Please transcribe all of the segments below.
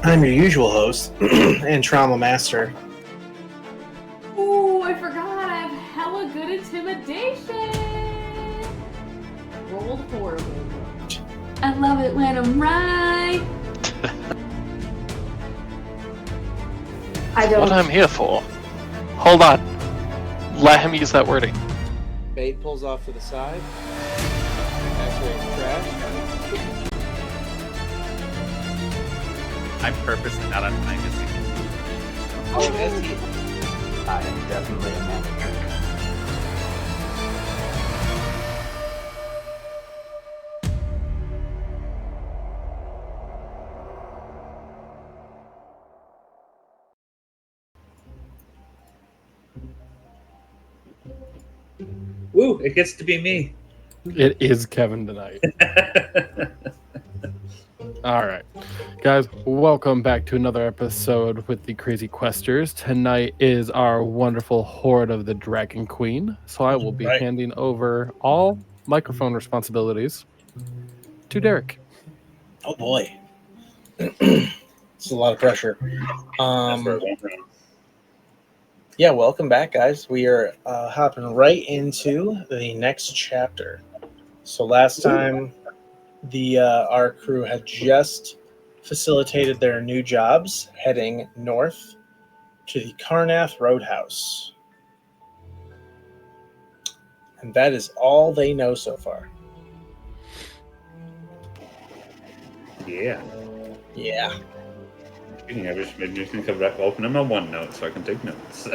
I'm your usual host and trauma master. Ooh, I forgot. I have hella good intimidation. Rolled horribly. I love it when I'm right. I don't. What I'm here for. Hold on. Let him use that wording. Bade pulls off to the side. Axre is trash. I'm purposely not on time this week. Oh, is he? I am definitely a manager. Woo! It gets to be me. It is Kevin tonight. All right, guys, welcome back to another episode with the Crazy Questers. Tonight is our wonderful Hoard of the Dragon Queen, so I will be handing over all microphone responsibilities to Derek. Oh boy. It's a lot of pressure. Yeah, welcome back, guys. We are hopping right into the next chapter. So last time, our crew had just facilitated their new jobs, heading north to the Carnath Roadhouse. And that is all they know so far. Yeah. Yeah. Speaking of which, maybe you can come back, open my OneNote so I can take notes.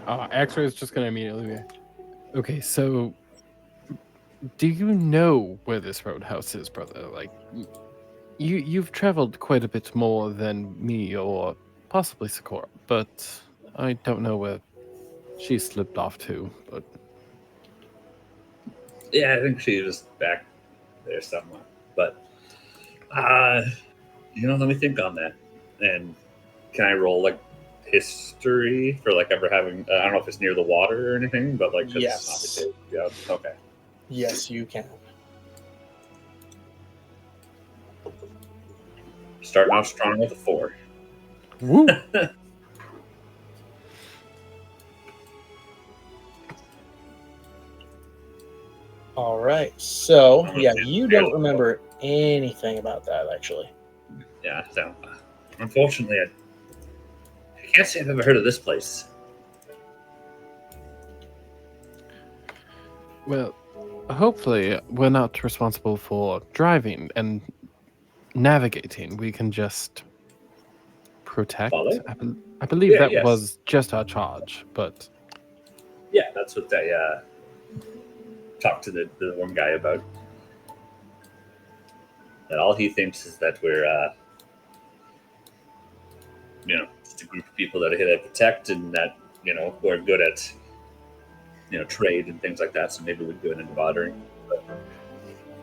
Axre is just going to immediately be, okay, so do you know where this roadhouse is, brother? Like, you've traveled quite a bit more than me or possibly Sakura, but I don't know where she slipped off to, but... Yeah, I think she was back there somewhere. But, let me think on that. And can I roll, history for, ever having... I don't know if it's near the water or anything, but, Yes. Obviously, yeah, okay. Yes, you can. Starting off strong with a 4. Woo! All right. So, yeah, you don't remember anything about that, actually. Yeah, so unfortunately, I can't say I've ever heard of this place. Well, hopefully we're not responsible for driving and navigating. We can just protect. Follow? I believe that yes. was just our charge, but... Yeah, that's what I talked to the one guy about. That all he thinks is that we're, just a group of people that are here to protect, and that, we're good at, trade and things like that, so maybe we'd go into bothering. But...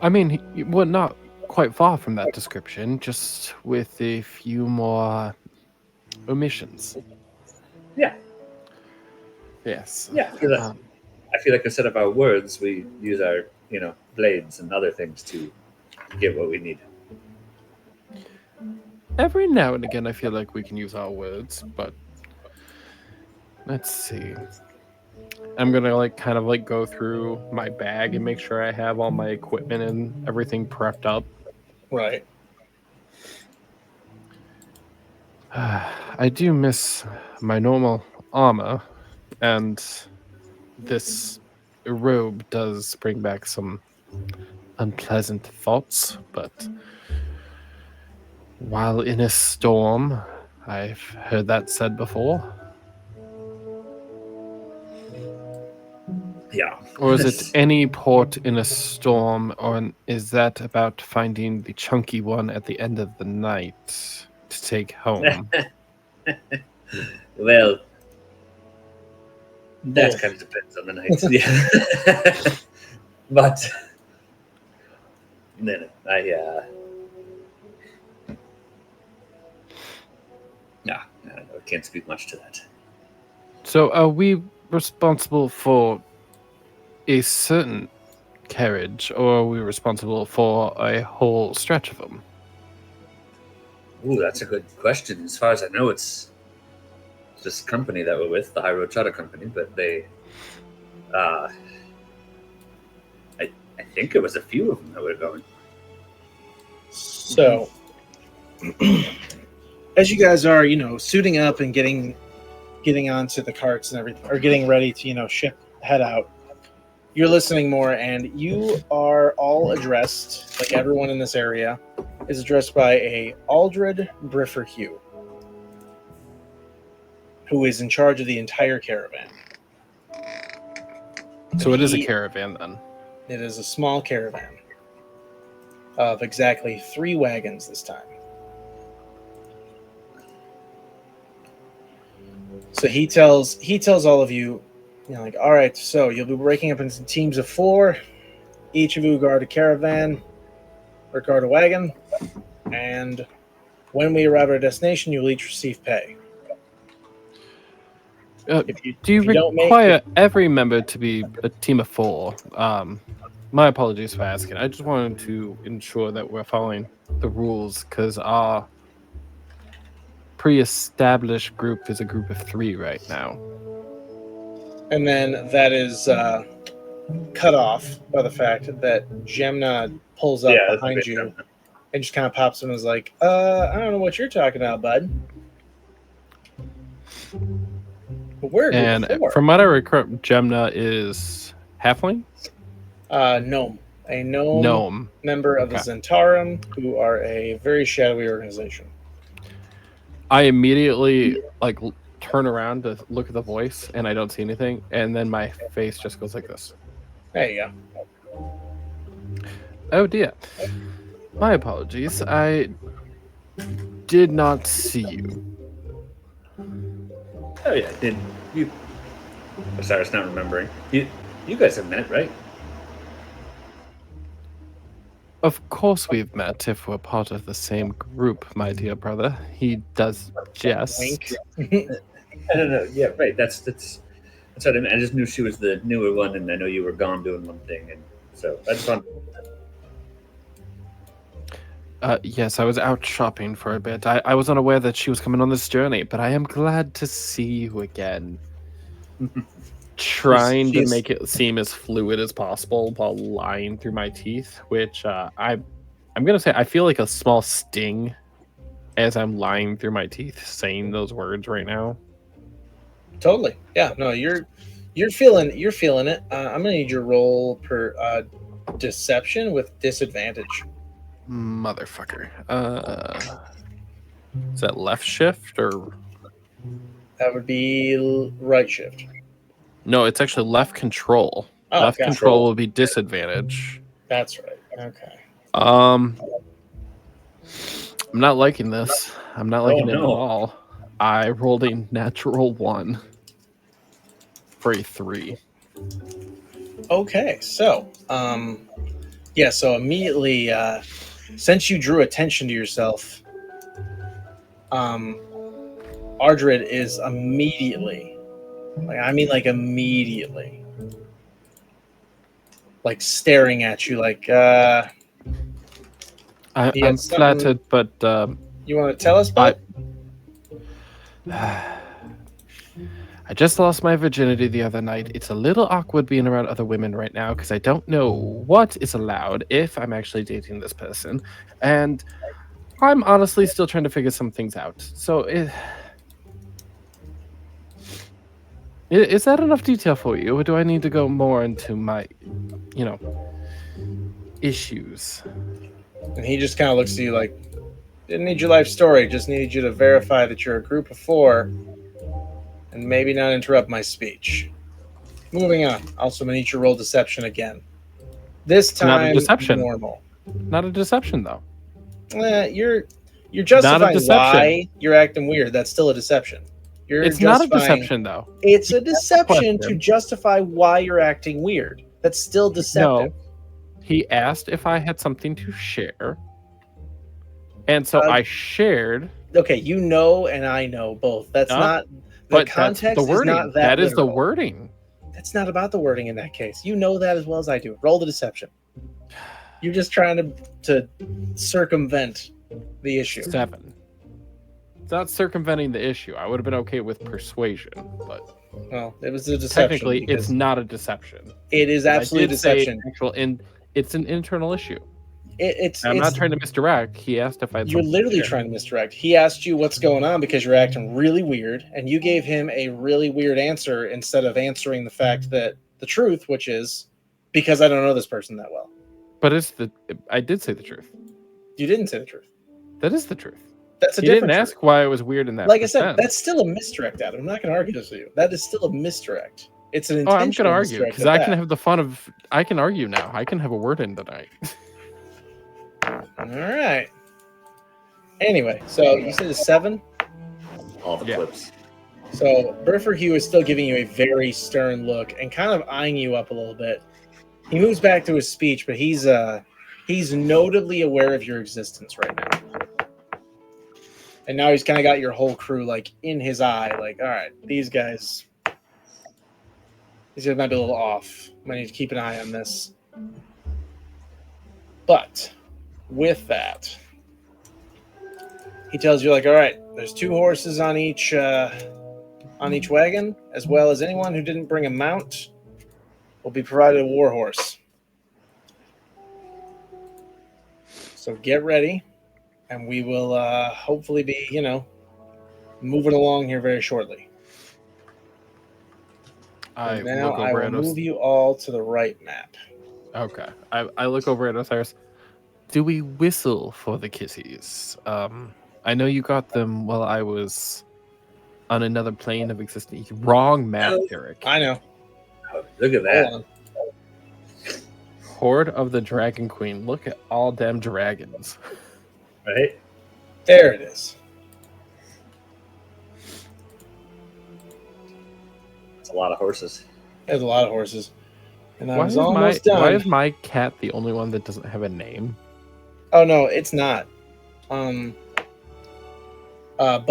I mean, we're not quite far from that description, just with a few more omissions. Yeah. Yes. Yeah, I feel like instead of our words, we use our, blades and other things to get what we need. Every now and again, I feel like we can use our words, but let's see. I'm gonna go through my bag and make sure I have all my equipment and everything prepped up. Right. I do miss my normal armor, and this robe does bring back some unpleasant thoughts, but while in a storm, I've heard that said before. Yeah. Or is it any port in a storm, or is that about finding the chunky one at the end of the night to take home? Well, that kind of depends on the night. Yeah. But then I can't speak much to that. So are we responsible for a certain carriage, or are we responsible for a whole stretch of them? Ooh, that's a good question. As far as I know, it's this company that we're with, the High Road Charter Company, but they, I think it was a few of them that were going. So, as you guys are, suiting up and getting onto the carts and everything, or getting ready to, head out, you're listening more, and you are all addressed, like everyone in this area is addressed by a Aldred Brifferhue, who is in charge of the entire caravan. So it is a caravan then. It is a small caravan of exactly 3 wagons this time. So he tells all of you, like, all right, so you'll be breaking up into teams of 4. Each of you guard a caravan or guard a wagon, and when we arrive at our destination, you'll each receive pay. Do you require every member to be a team of 4? My apologies for asking. I just wanted to ensure that we're following the rules, because our pre-established group is a group of 3 right now. And then that is cut off by the fact that Gemna pulls up behind you and just kind of pops him and is like, I don't know what you're talking about, bud. But we're And from what I recall, Gemna is halfling? Gnome. A gnome member of the Zentarum, who are a very shadowy organization. I immediately turn around to look at the voice, and I don't see anything, and then my face just goes like this. There you go. Oh dear. My apologies. I did not see you. Oh yeah, did you? Osiris not remembering. You guys have met, right? Of course we've met if we're part of the same group, my dear brother. He does jest. Wink. I don't know. Yeah, right. That's what I mean. I just knew she was the newer one, and I know you were gone doing one thing, and so I just wanted. Yes, I was out shopping for a bit. I was unaware that she was coming on this journey, but I am glad to see you again. Trying to make it seem as fluid as possible while lying through my teeth, which I'm gonna say I feel like a small sting as I'm lying through my teeth saying those words right now. Totally. Yeah. No, you're feeling it. I'm gonna need your roll per deception with disadvantage. Motherfucker. Is that left shift or? That would be right shift. No, it's actually left control. Oh, left control will be disadvantage. That's right. Okay. I'm not liking this. I'm not liking it at all. I rolled a natural 1 for a 3. Okay, so so immediately since you drew attention to yourself, Ardred is immediately staring at you I'm flattered, but you want to tell us about? I just lost my virginity the other night. It's a little awkward being around other women right now because I don't know what is allowed if I'm actually dating this person, and I'm honestly still trying to figure some things out. So, is that enough detail for you, or do I need to go more into my, issues? And he just kind of looks at you like, didn't need your life story, just needed you to verify that you're a group of 4 and maybe not interrupt my speech. Moving on. Also, I'm going to need your roll deception again. This time, not a deception. Normal. Not a deception, though. You're justifying why you're acting weird. That's still a deception. It's not a deception, though. It's a deception to justify why you're acting weird. That's still deceptive. No. He asked if I had something to share. And so I shared. Okay, and I know both. That's not the context. The wording. Is not that is the literal. wording. That's not about the wording in that case. You know that as well as I do. Roll the deception. You're just trying to circumvent the issue. 7. It's not circumventing the issue. I would have been okay with persuasion, but Well, it was a deception. technically, because it's not a deception. It is I absolutely did say deception. it's an internal issue. I'm I'm not trying to misdirect. He asked if I had You're something to literally share. trying to misdirect. He asked you what's going on because you're acting really weird, and you gave him a really weird answer instead of answering the fact that the truth, which is because I don't know this person that well. But I did say the truth. You didn't say the truth. That is the truth. That's a He different didn't truth. ask why it was weird in that. Like I said, percent. that's still a misdirect, Adam. I'm not going to argue this with you. That is still a misdirect. It's an Oh, I'm intentional gonna argue misdirect because at I that. can have the fun of. I can argue now. I can have a word in tonight. All right. Anyway, so you said it's 7. All the Yeah. flips. So Burfer Hugh is still giving you a very stern look and kind of eyeing you up a little bit. He moves back to his speech, but he's notably aware of your existence right now. And now he's kind of got your whole crew like in his eye, like, all right, these guys might be a little off. I need to keep an eye on this. But with that, he tells you like, all right, there's 2 horses on each wagon, as well as anyone who didn't bring a mount will be provided a war horse. So get ready, and we will hopefully be, moving along here very shortly. I Now look I over will at move you all to the right map. Okay. I look over at Osiris. Do we whistle for the kitties? I know you got them while I was on another plane of existence. Wrong map, Oh. Eric. I know. Oh, look at Hold that. on. Hoard of the Dragon Queen. Look at all them dragons. Right? There it is. It's a lot of horses. There's a lot of horses. And I Why was is, almost done. why is my cat the only one that doesn't have a name? Oh no, it's not. But Oh,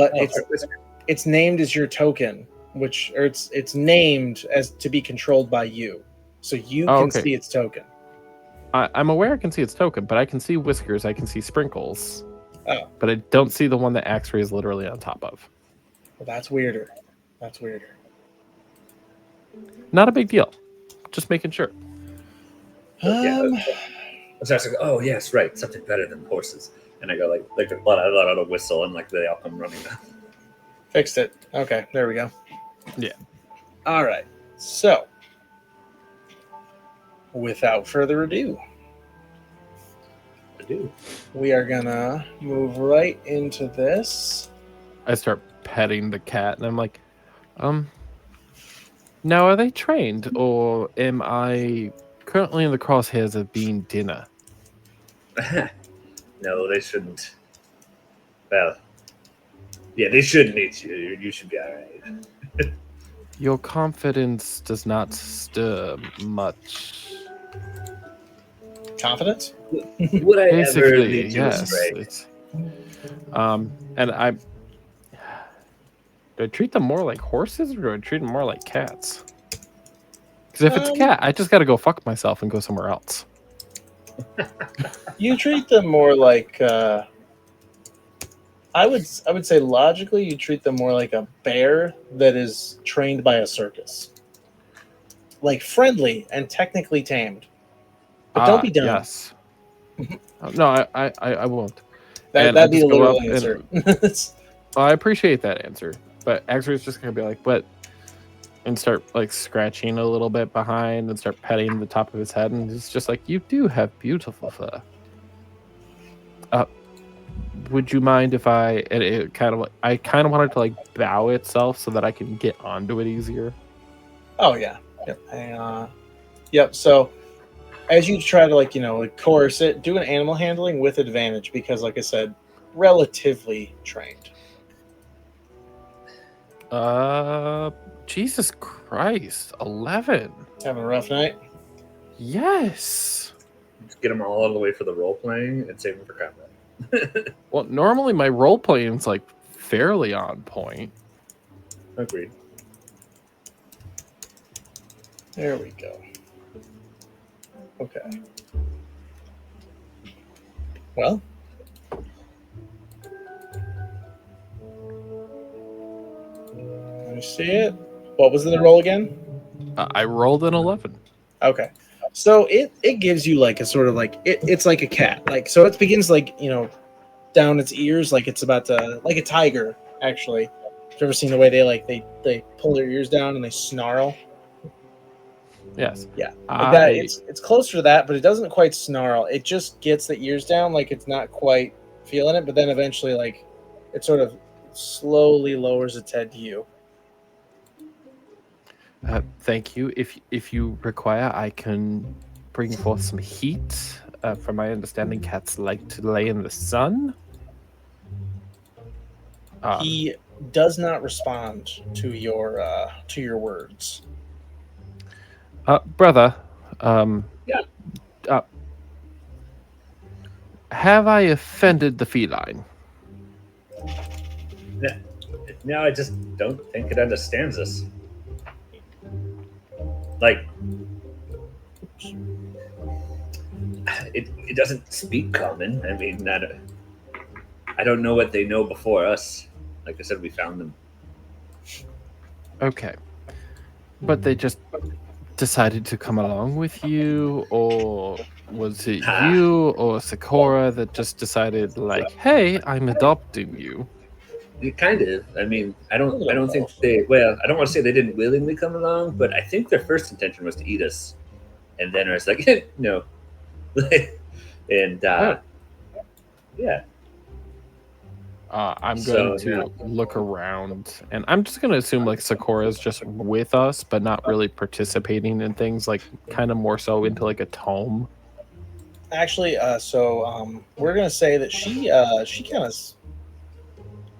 it's named as your token, it's named as to be controlled by you, so you Oh, can okay. see its token. I'm aware I can see its token, but I can see Whiskers, I can see Sprinkles. Oh. But I don't see the one that Axre is literally on top of. Well, that's weirder. Not a big deal. Just making sure. Um, So I was like, oh yes, right, something better than horses. And I go like a lot of whistle, and like they all come running down. fixed it. Okay, there we go. Yeah. All right. So, without further ado, I do. we are gonna move right into this. I start petting the cat, and I'm like, now are they trained, or am I currently in the crosshairs of being dinner? No, they shouldn't. Well, yeah, they shouldn't eat you. You should be all right. Your confidence does not stir much. Confidence? Would I ever Basically, lead you yes. astray? It's, and I do I treat them more like horses, or do I treat them more like cats? Because if it's a cat, I just got to go fuck myself and go somewhere else. You treat them more like I would say logically you treat them more like a bear that is trained by a circus. Like friendly and technically tamed. But don't be dumb. Yes. No, I won't. That'd I'll be a just go literal up and- answer. Well, I appreciate that answer, but Axre is just gonna be like, "What?" and start like scratching a little bit behind and start petting the top of his head, and it's just like, "You do have beautiful fur. Would you mind if I?" And it kind of, I kind of wanted to like bow itself so that I can get onto it easier. Oh yeah. Yep. So as you try to like coerce it, do an animal handling with advantage because, like I said, relatively trained. Jesus Christ, 11. Having a rough night. Yes. Just get them all out of the way for the role playing and save them for combat. Well, normally my role playing's like fairly on point. Agreed. There we go. Okay. see it. What was the roll again? I rolled an 11. Okay. So it gives you like a sort of like it's like a cat. Like so it begins like, down its ears like it's about to like a tiger, actually. Have you ever seen the way they pull their ears down and they snarl? Yes. Yeah. Like that it's closer to that, but it doesn't quite snarl. It just gets the ears down like it's not quite feeling it, but then eventually like it sort of slowly lowers its head to you. Thank you. If you require, I can bring forth some heat. From my understanding, cats like to lay in the sun. He does not respond to your words. Brother. Yeah. Have I offended the feline? No, I just don't think it understands us. Like, it doesn't speak common. I mean, I don't know what they know before us. Like I said, we found them. Okay. But they just decided to come along with you, or was it you or Sakura that just decided, like, hey, I'm adopting you? Kind of. I mean, I don't think they. Well, I don't want to say they didn't willingly come along, but I think their first intention was to eat us, and then I was like, no, and yeah. I'm going to look around, and I'm just going to assume like Sakura's just with us, but not really participating in things, like kind of more so into like a tome. Actually, we're gonna say that she kind of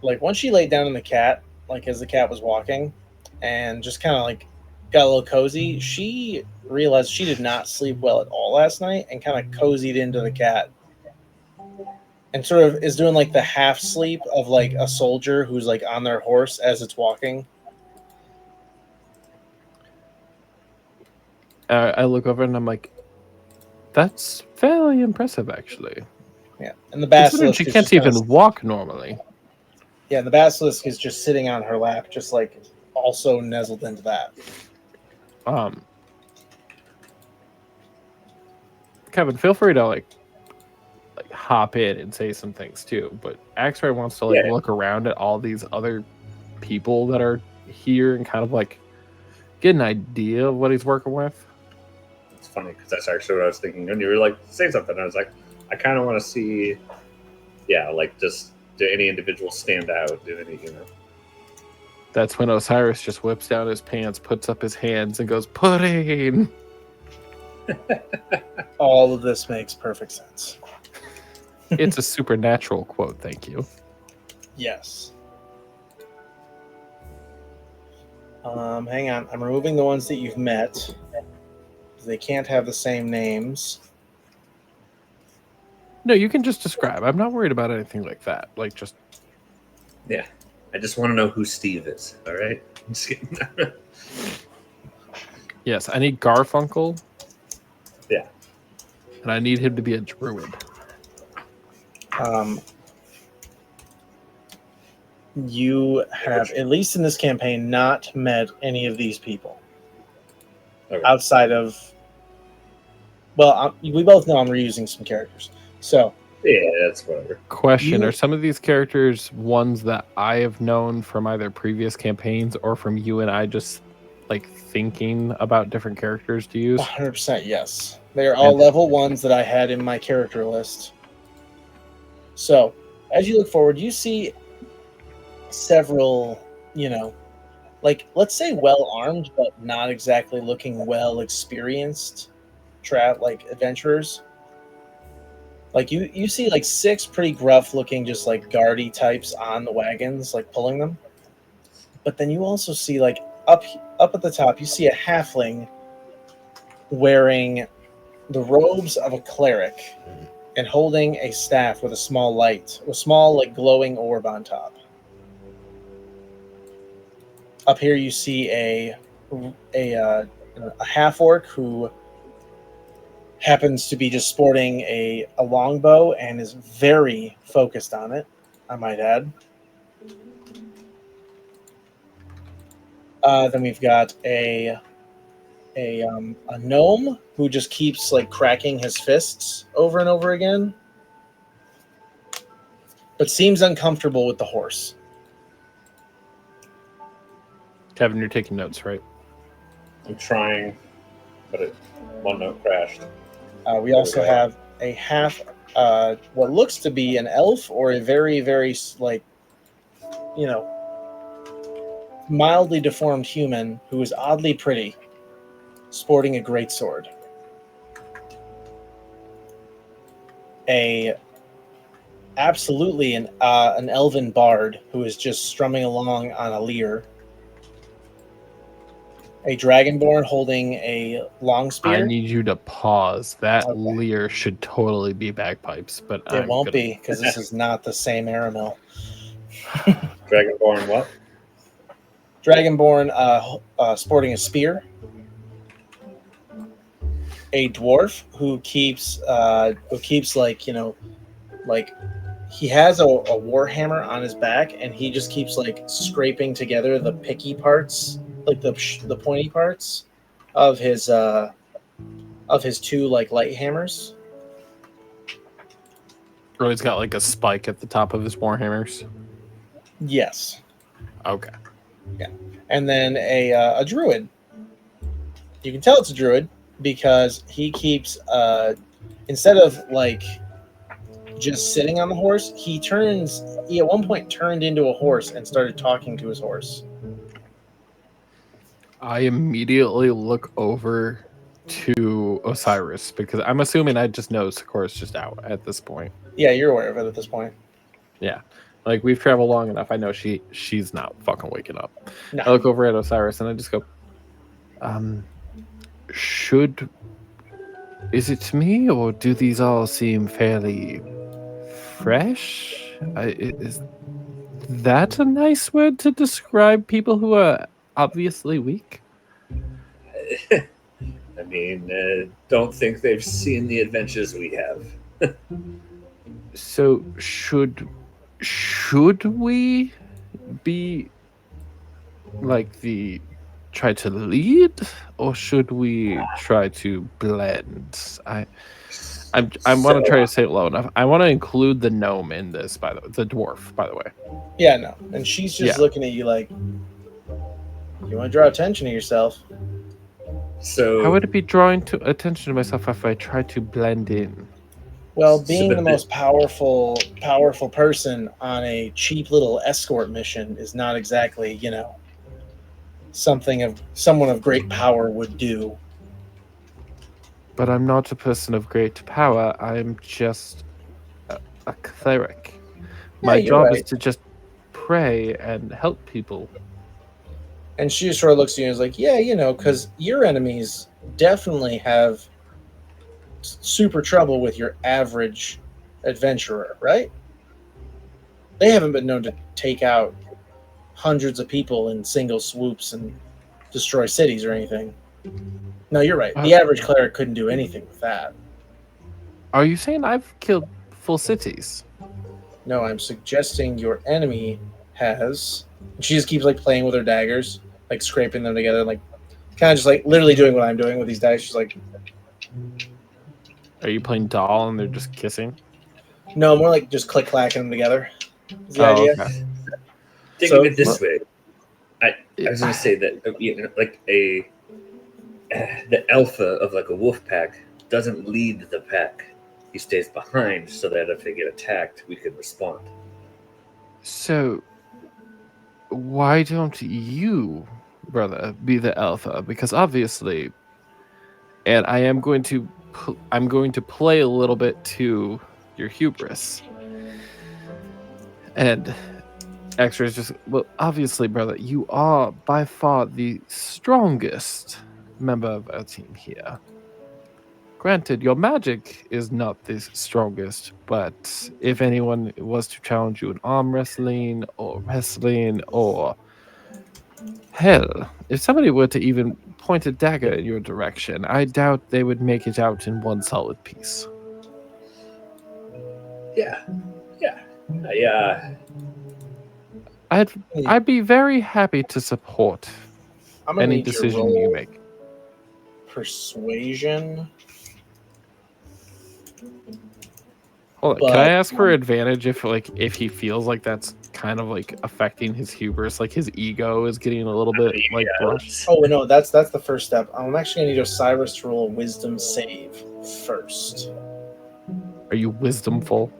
like once she laid down in the cat, like as the cat was walking, and just kind of like got a little cozy. She realized she did not sleep well at all last night, and kind of cozied into the cat. And sort of is doing like the half sleep of like a soldier who's like on their horse as it's walking. I look over and I'm like, that's fairly impressive, actually. Yeah, and the basilisk she can't even walk normally. Yeah, the basilisk is just sitting on her lap, just like also nestled into that. Kevin, feel free to like hop in and say some things too, but Axre wants to look around at all these other people that are here and kind of like get an idea of what he's working with. It's funny because that's actually what I was thinking when you were like, say something. I was like, I kind of want to see, like just do any individual stand out? Do any, That's when Osiris just whips down his pants, puts up his hands, and goes, pudding! All of this makes perfect sense. It's a supernatural quote, thank you. Yes. Hang on. I'm removing the ones that you've met. They can't have the same names. No, you can just describe. I'm not worried about anything like that. Like, just... Yeah. I just want to know who Steve is, all right? I'm just kidding. Yes, I need Garfunkel. Yeah. And I need him to be a druid. You have, at least in this campaign, not met any of these people. Okay. Outside of... Well, we both know I'm reusing some characters. So... Yeah, that's whatever. Question, are some of these characters ones that I have known from either previous campaigns or from you and I just, like, thinking about different characters to use? 100% yes. They are all level 1s that I had in my character list. So, as you look forward, you see several, like, let's say well-armed, but not exactly looking well-experienced adventurers. Like, you see, like, 6 pretty gruff-looking, just, like, guardy types on the wagons, like, pulling them. But then you also see, like, up at the top, you see a halfling wearing the robes of a cleric and holding a staff with a small like, glowing orb on top. Up here you see a half-orc who happens to be just sporting a longbow and is very focused on it, I might add. Then we've got a gnome who just keeps like cracking his fists over and over again, but seems uncomfortable with the horse. Kevin, you're taking notes, right? I'm trying, but one note crashed. We also have a half, what looks to be an elf or a very, very, like, mildly deformed human who is oddly pretty, sporting a greatsword. Absolutely an elven bard who is just strumming along on a lyre. A dragonborn holding a long spear. I need you to pause. That Okay. lyre should totally be bagpipes, but It won't be, because this is not the same Aramil. Dragonborn what? Dragonborn sporting a spear. A dwarf who keeps like he has a warhammer on his back, and he just keeps like scraping together the picky parts, like the pointy parts of his two like light hammers. Or he's got like a spike at the top of his warhammers. Yes. Okay. And then a druid. You can tell it's a druid because he keeps instead of like just sitting on the horse, he at one point turned into a horse and started talking to his horse. I immediately look over to Osiris because I'm assuming I just know Sakura's just out at this point. Yeah, you're aware of it at this point. Yeah. Like, we've traveled long enough. I know she's not fucking waking up. No. I look over at Osiris and I just go, is it me, or do these all seem fairly fresh? Is that a nice word to describe people who are obviously weak? I mean, don't think they've seen the adventures we have. So should we be like try to lead, or should we try to blend? I want to try to say it low enough. I want to include the gnome in this, the dwarf, by the way. Yeah, no. And she's just looking at you like, you want to draw attention to yourself. So how would it be drawing attention to myself if I try to blend in? Well, being the most powerful person on a cheap little escort mission is not exactly, someone of great power would do. But I'm not a person of great power. I'm just a cleric. My job is to just pray and help people. And she just sort of looks at you and is like, yeah, because your enemies definitely have super trouble with your average adventurer, right? They haven't been known to take out hundreds of people in single swoops and destroy cities or anything. No, you're right. The average cleric couldn't do anything with that. Are you saying I've killed full cities? No, I'm suggesting your enemy has. And she just keeps like playing with her daggers, like scraping them together, like kind of just like literally doing what I'm doing with these dice. She's like, are you playing doll and they're just kissing? no, more like just click clacking them together. Is the idea? Okay. Think of it this way. I was going to say that like the alpha of like a wolf pack doesn't lead the pack. He stays behind so that if they get attacked, we can respond. So why don't you, brother, be the alpha? Because obviously, and I'm going to play a little bit to your hubris. And Axre is just, well, obviously, brother, you are by far the strongest member of our team here. Granted, your magic is not the strongest, but if anyone was to challenge you in arm wrestling, or hell, if somebody were to even point a dagger in your direction, I doubt they would make it out in one solid piece. Yeah. I'd be very happy to support I'm gonna Any need your decision roll you make. persuasion. Hold on, But, can I ask for advantage if he feels like that's kind of like affecting his hubris, like his ego is getting a little bit like brushed? Oh no, that's the first step. I'm actually gonna need Osiris to roll a wisdom save first. Are you wisdomful?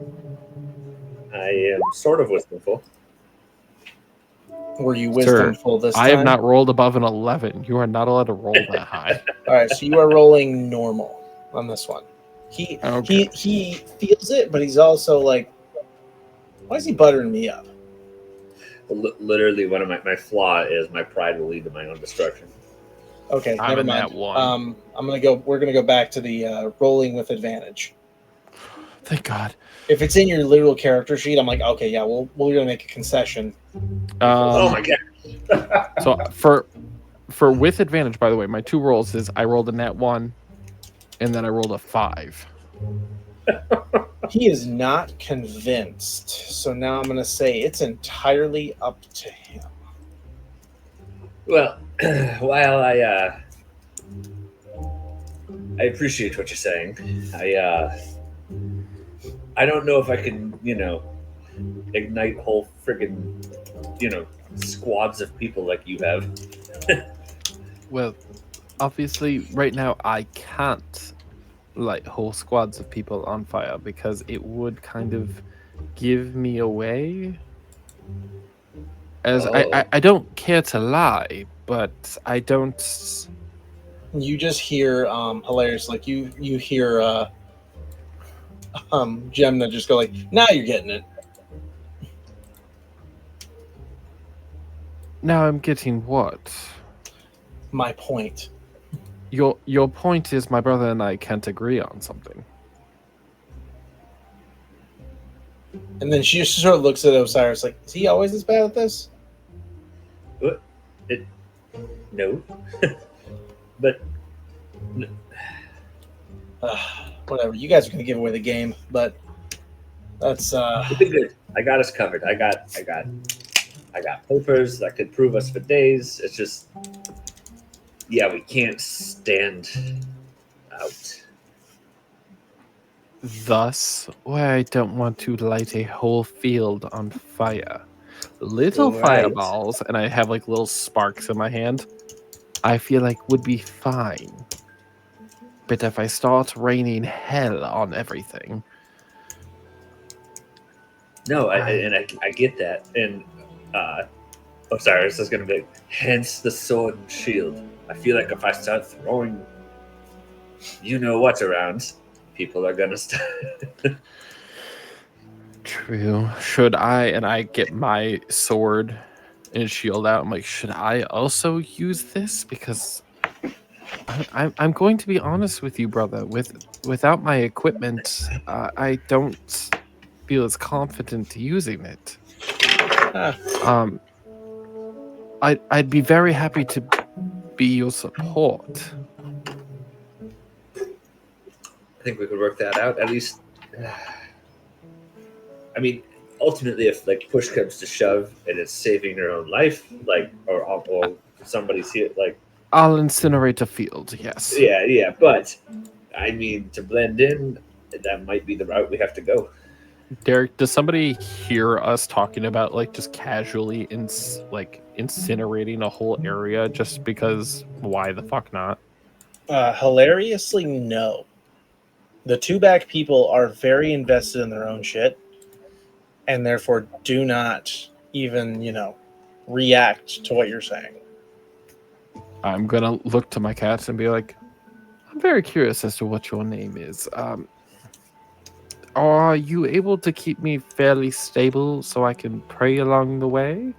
I am sort of wisdomful. Were you Sir, wisdomful this time? I have not rolled above an 11. You are not allowed to roll that high. All right, so you are rolling normal on this one. He feels it, but he's also like, why is he buttering me up? Literally, one of my flaw is my pride will lead to my own destruction. Okay, I'm never in mind. that one. We're gonna go back to the rolling with advantage. Thank God. If it's in your literal character sheet, I'm like, okay, yeah, we're gonna make a concession. Oh my god! So for with advantage, by the way, my 2 rolls is I rolled a nat 1, and then I rolled a 5. He is not convinced, so now I'm gonna say it's entirely up to him. Well, while I appreciate what you're saying, I don't know if I can, ignite whole friggin', squads of people like you have. Well, obviously, right now I can't light whole squads of people on fire because it would kind of give me away. As I don't care to lie, but I don't. You just hear hilarious, like you hear Gemna just go like, now you're getting it. Now I'm getting what? My point. Your point is my brother and I can't agree on something. And then she just sort of looks at Osiris like, is he always this bad at this? No. But Whatever. You guys are gonna give away the game, but that's it'll be good. I got us covered. I got papers that could prove us for days. It's just, yeah, we can't stand out. Thus, why I don't want to light a whole field on fire. Little Right. fireballs, and I have like little sparks in my hand, I feel like would be fine. But if I start raining hell on everything... No, I get that. And Osiris is going to be, hence the sword and shield. I feel like if I start throwing what's around, people are going to start. True. Should I, and I get my sword and shield out, I'm like, should I also use this? Because I'm going to be honest with you, brother. Without my equipment, I don't feel as confident using it. I'd be very happy to be your support. I think we could work that out. At least, I mean, ultimately, if like push comes to shove and it's saving your own life, like or somebody's here, like I'll incinerate a field. Yes. yeah. But I mean, to blend in, that might be the route we have to go. Derek, does somebody hear us talking about like just casually incinerating a whole area just because? Why the fuck not? Hilariously, no. The 2 back people are very invested in their own shit, and therefore do not even, react to what you're saying. I'm gonna look to my cats and be like, I'm very curious as to what your name is. Are you able to keep me fairly stable so I can pray along the way?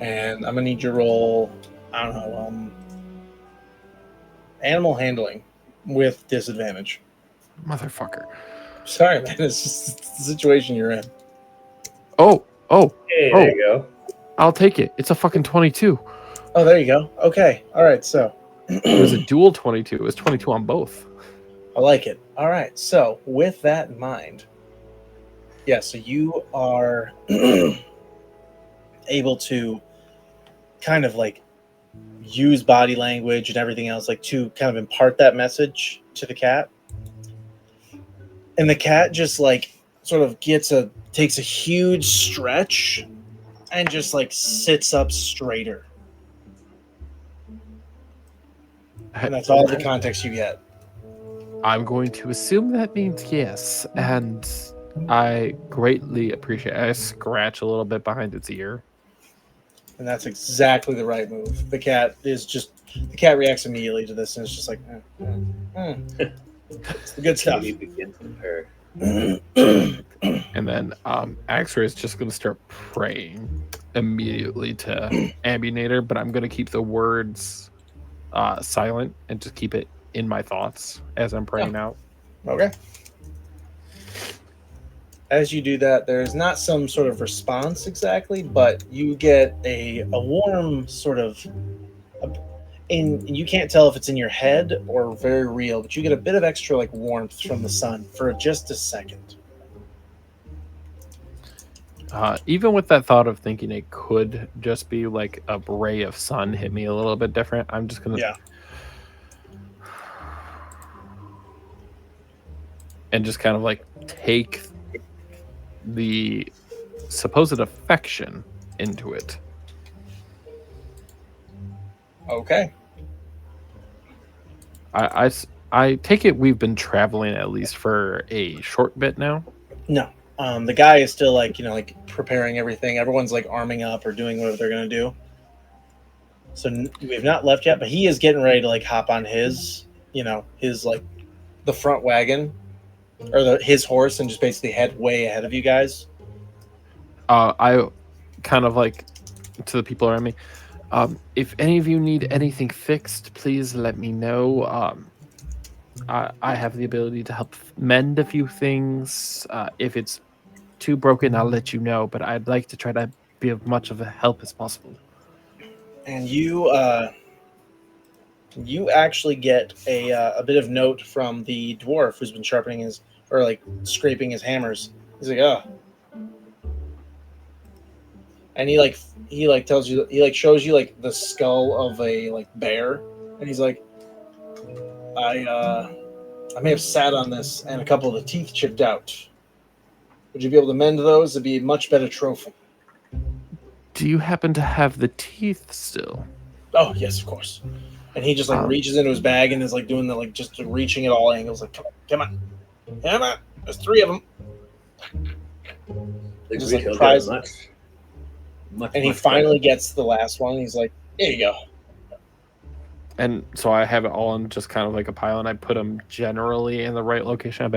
And I'm gonna need you to roll, I don't know, animal handling with disadvantage. Motherfucker. Sorry, man. It's just the situation you're in. Oh, Hey, there you go. I'll take it. It's a fucking 22. Oh, there you go. Okay. All right. So It was a dual 22. It was 22 on both. I like it. All right. So with that in mind, yeah. So you are able to kind of like use body language and everything else like to kind of impart that message to the cat. And the cat just like sort of takes a huge stretch and just like sits up straighter. And that's all the context you get. I'm going to assume that means yes, and I greatly appreciate it. I scratch a little bit behind its ear. And that's exactly the right move. The cat reacts immediately to this and it's just like, It's the good stuff. We begin from her. And then Axre is just going to start praying immediately to Ambinator, but I'm going to keep the words silent and just keep it in my thoughts as I'm praying out. Okay. As you do that, there's not some sort of response exactly, but you get a warm sort of, and you can't tell if it's in your head or very real, but you get a bit of extra like warmth from the sun for just a second. Even with that thought of thinking it could just be like a ray of sun hit me a little bit different, I'm just gonna and just kind of like take the supposed affection into it. Okay. I take it we've been traveling at least for a short bit now. No. The guy is still like, like preparing everything. Everyone's like arming up or doing whatever they're going to do. So we've not left yet, but he is getting ready to like hop on his, his like the front wagon or his horse and just basically head way ahead of you guys. I kind of like to the people around me. If any of you need anything fixed, please let me know. I have the ability to help mend a few things. If it's too broken, I'll let you know, but I'd like to try to be of much of a help as possible. And you actually get a bit of note from the dwarf who's been sharpening scraping his hammers. He's like, oh. And he tells you, he shows you like the skull of a like bear, and he's like, I may have sat on this and a couple of the teeth chipped out. Would you be able to mend those? It'd be a much better trophy. Do you happen to have the teeth still? Oh yes, of course. And he just reaches into his bag and is like doing the just reaching at all angles, like come on. There's 3 of them. Just like much, and he finally gets the last one. He's like, "Here you go." And so I have it all in just kind of like a pile, and I put them generally in the right location.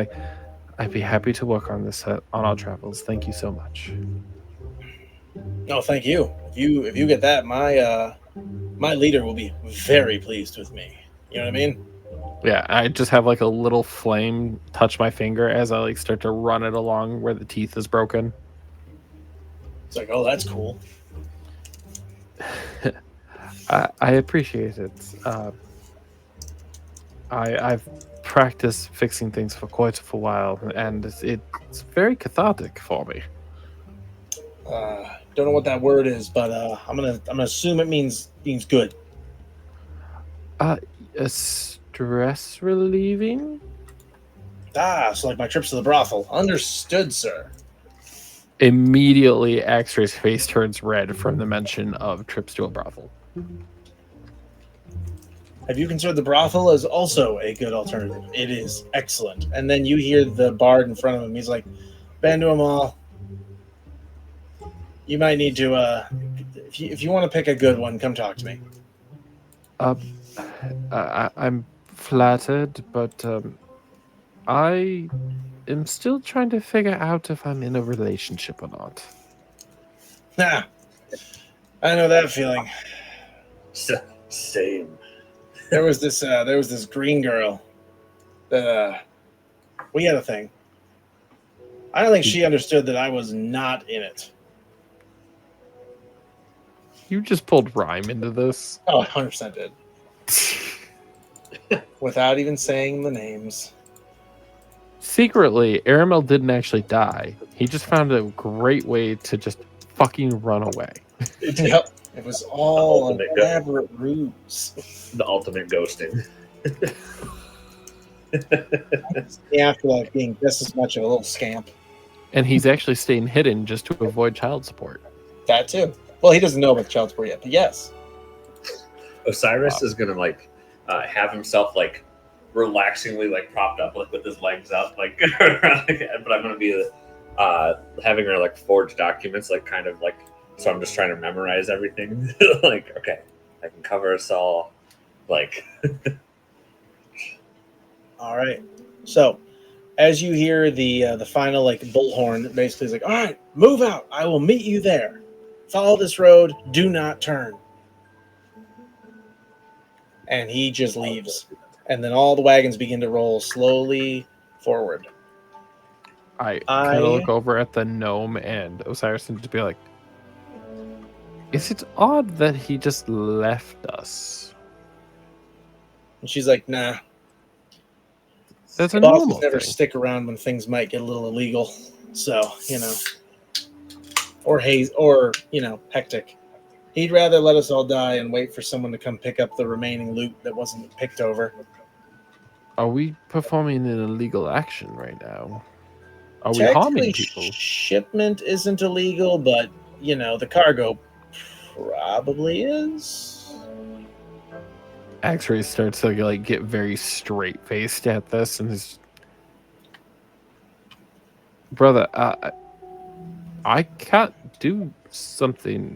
I'd be happy to work on this on our travels. Thank you so much. No, thank you. If you get that, my leader will be very pleased with me. You know what I mean? Yeah, I just have like a little flame touch my finger as I like start to run it along where the teeth is broken. It's like, oh, that's cool. I appreciate it. I've practiced fixing things for quite a while, and it's very cathartic for me. Don't know what that word is, but I'm gonna assume it means good. Stress relieving. So like my trips to the brothel. Understood, sir. Immediately, Axre's face turns red from the mention of trips to a brothel. Have you considered the brothel as also a good alternative? It is excellent. And then you hear the bard in front of him. He's like, "Been to them all. You might need to, if you want to pick a good one, come talk to me." I'm flattered, but I am still trying to figure out if I'm in a relationship or not. Nah, I know that feeling. Same. There was this green girl that we had a thing. I don't think she understood that I was not in it. You just pulled rhyme into this. Oh, 100% did. Without even saying the names. Secretly, Aramel didn't actually die. He just found a great way to just fucking run away. Yep. It was all an ultimate elaborate ruse. The ultimate ghosting. The afterlife being just as much of a little scamp. And he's actually staying hidden just to avoid child support. That too. Well, he doesn't know about the child support yet, but yes. Osiris is gonna have himself relaxingly propped up with his legs up but I'm gonna be having her forge documents so I'm just trying to memorize everything. Okay, I can cover us all All right. So, as you hear the final bullhorn, basically is all right, move out. I will meet you there. Follow this road. Do not turn. And he just leaves. And then all the wagons begin to roll slowly forward. I kind of look over at the gnome and Osiris and just be like, is it odd that he just left us? And she's like, nah. That's a Bosses normal never thing. stick around when things might get a little illegal. So, or hectic. He'd rather let us all die and wait for someone to come pick up the remaining loot that wasn't picked over. Are we performing an illegal action right now? Are we harming people? Shipment isn't illegal, but the cargo probably is. Axre starts to get very straight faced at this and is, brother, I can't do something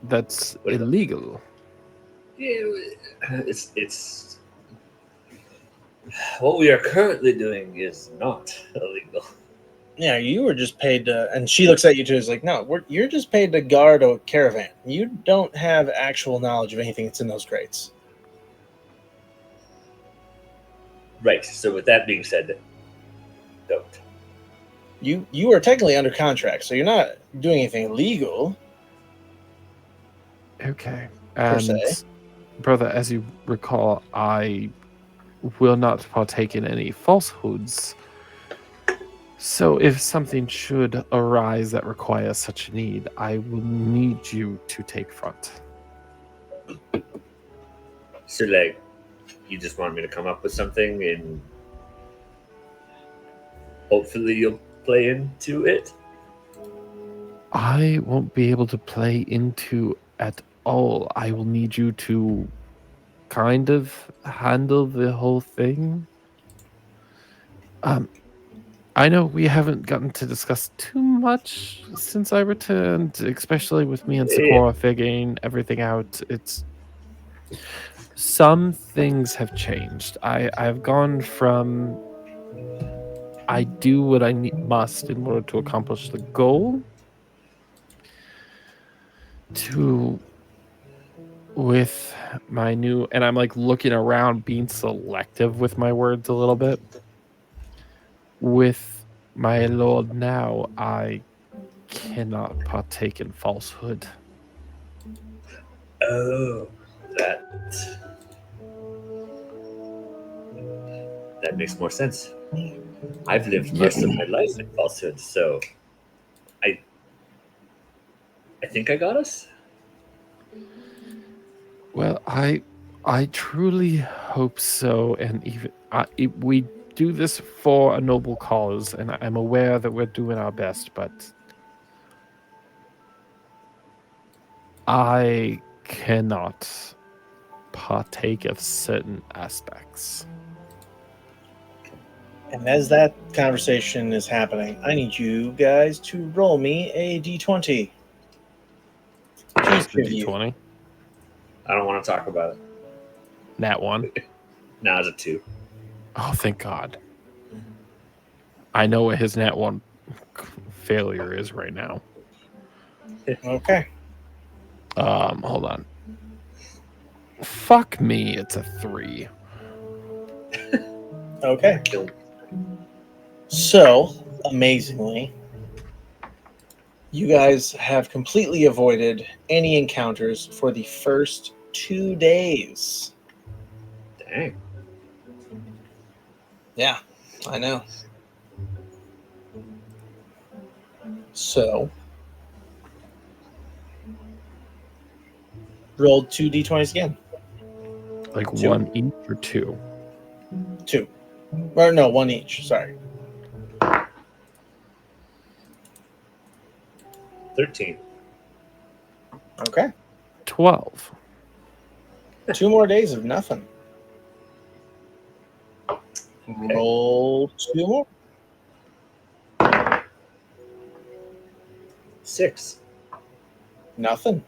that's illegal. It's what we are currently doing is not illegal. Yeah, you were just paid to, and she looks at you too. Is like, no, you're just paid to guard a caravan. You don't have actual knowledge of anything that's in those crates. Right. So with that being said, don't. You are technically under contract, so you're not doing anything illegal. Okay. Per se. And brother, as you recall, I will not partake in any falsehoods. So if something should arise that requires such a need, I will need you to take front. So you just want me to come up with something and hopefully you'll play into it? I won't be able to play into at all. I will need you to kind of handle the whole thing. I know we haven't gotten to discuss too much since I returned, especially with me and Sakura figuring everything out. It's some things have changed. I've gone from I do what I must in order to accomplish the goal to with my new, and I'm looking around, being selective with my words a little bit. With my lord now, I cannot partake in falsehood. Oh, that makes more sense. I've lived most of my life in falsehood, so I think I got us. Well, I truly hope so, and even we do this for a noble cause, and I'm aware that we're doing our best, but I cannot partake of certain aspects. And as that conversation is happening, I need you guys to roll me a d20. Just the D20. I don't want to talk about it. Nat 1. Now it's a 2. Oh, thank God. I know what his Nat 1 failure is right now. Okay. Hold on. Fuck me, it's a 3. Okay. So, amazingly, you guys have completely avoided any encounters for the first 2 days. Dang. Yeah, I know. So, Roll 2 d20s again. Like 2. 1 each or 2? 2. Or no, 1 each. Sorry. 13. Okay. 12. 2 more days of nothing. Okay. Roll 2 more. 6. Nothing.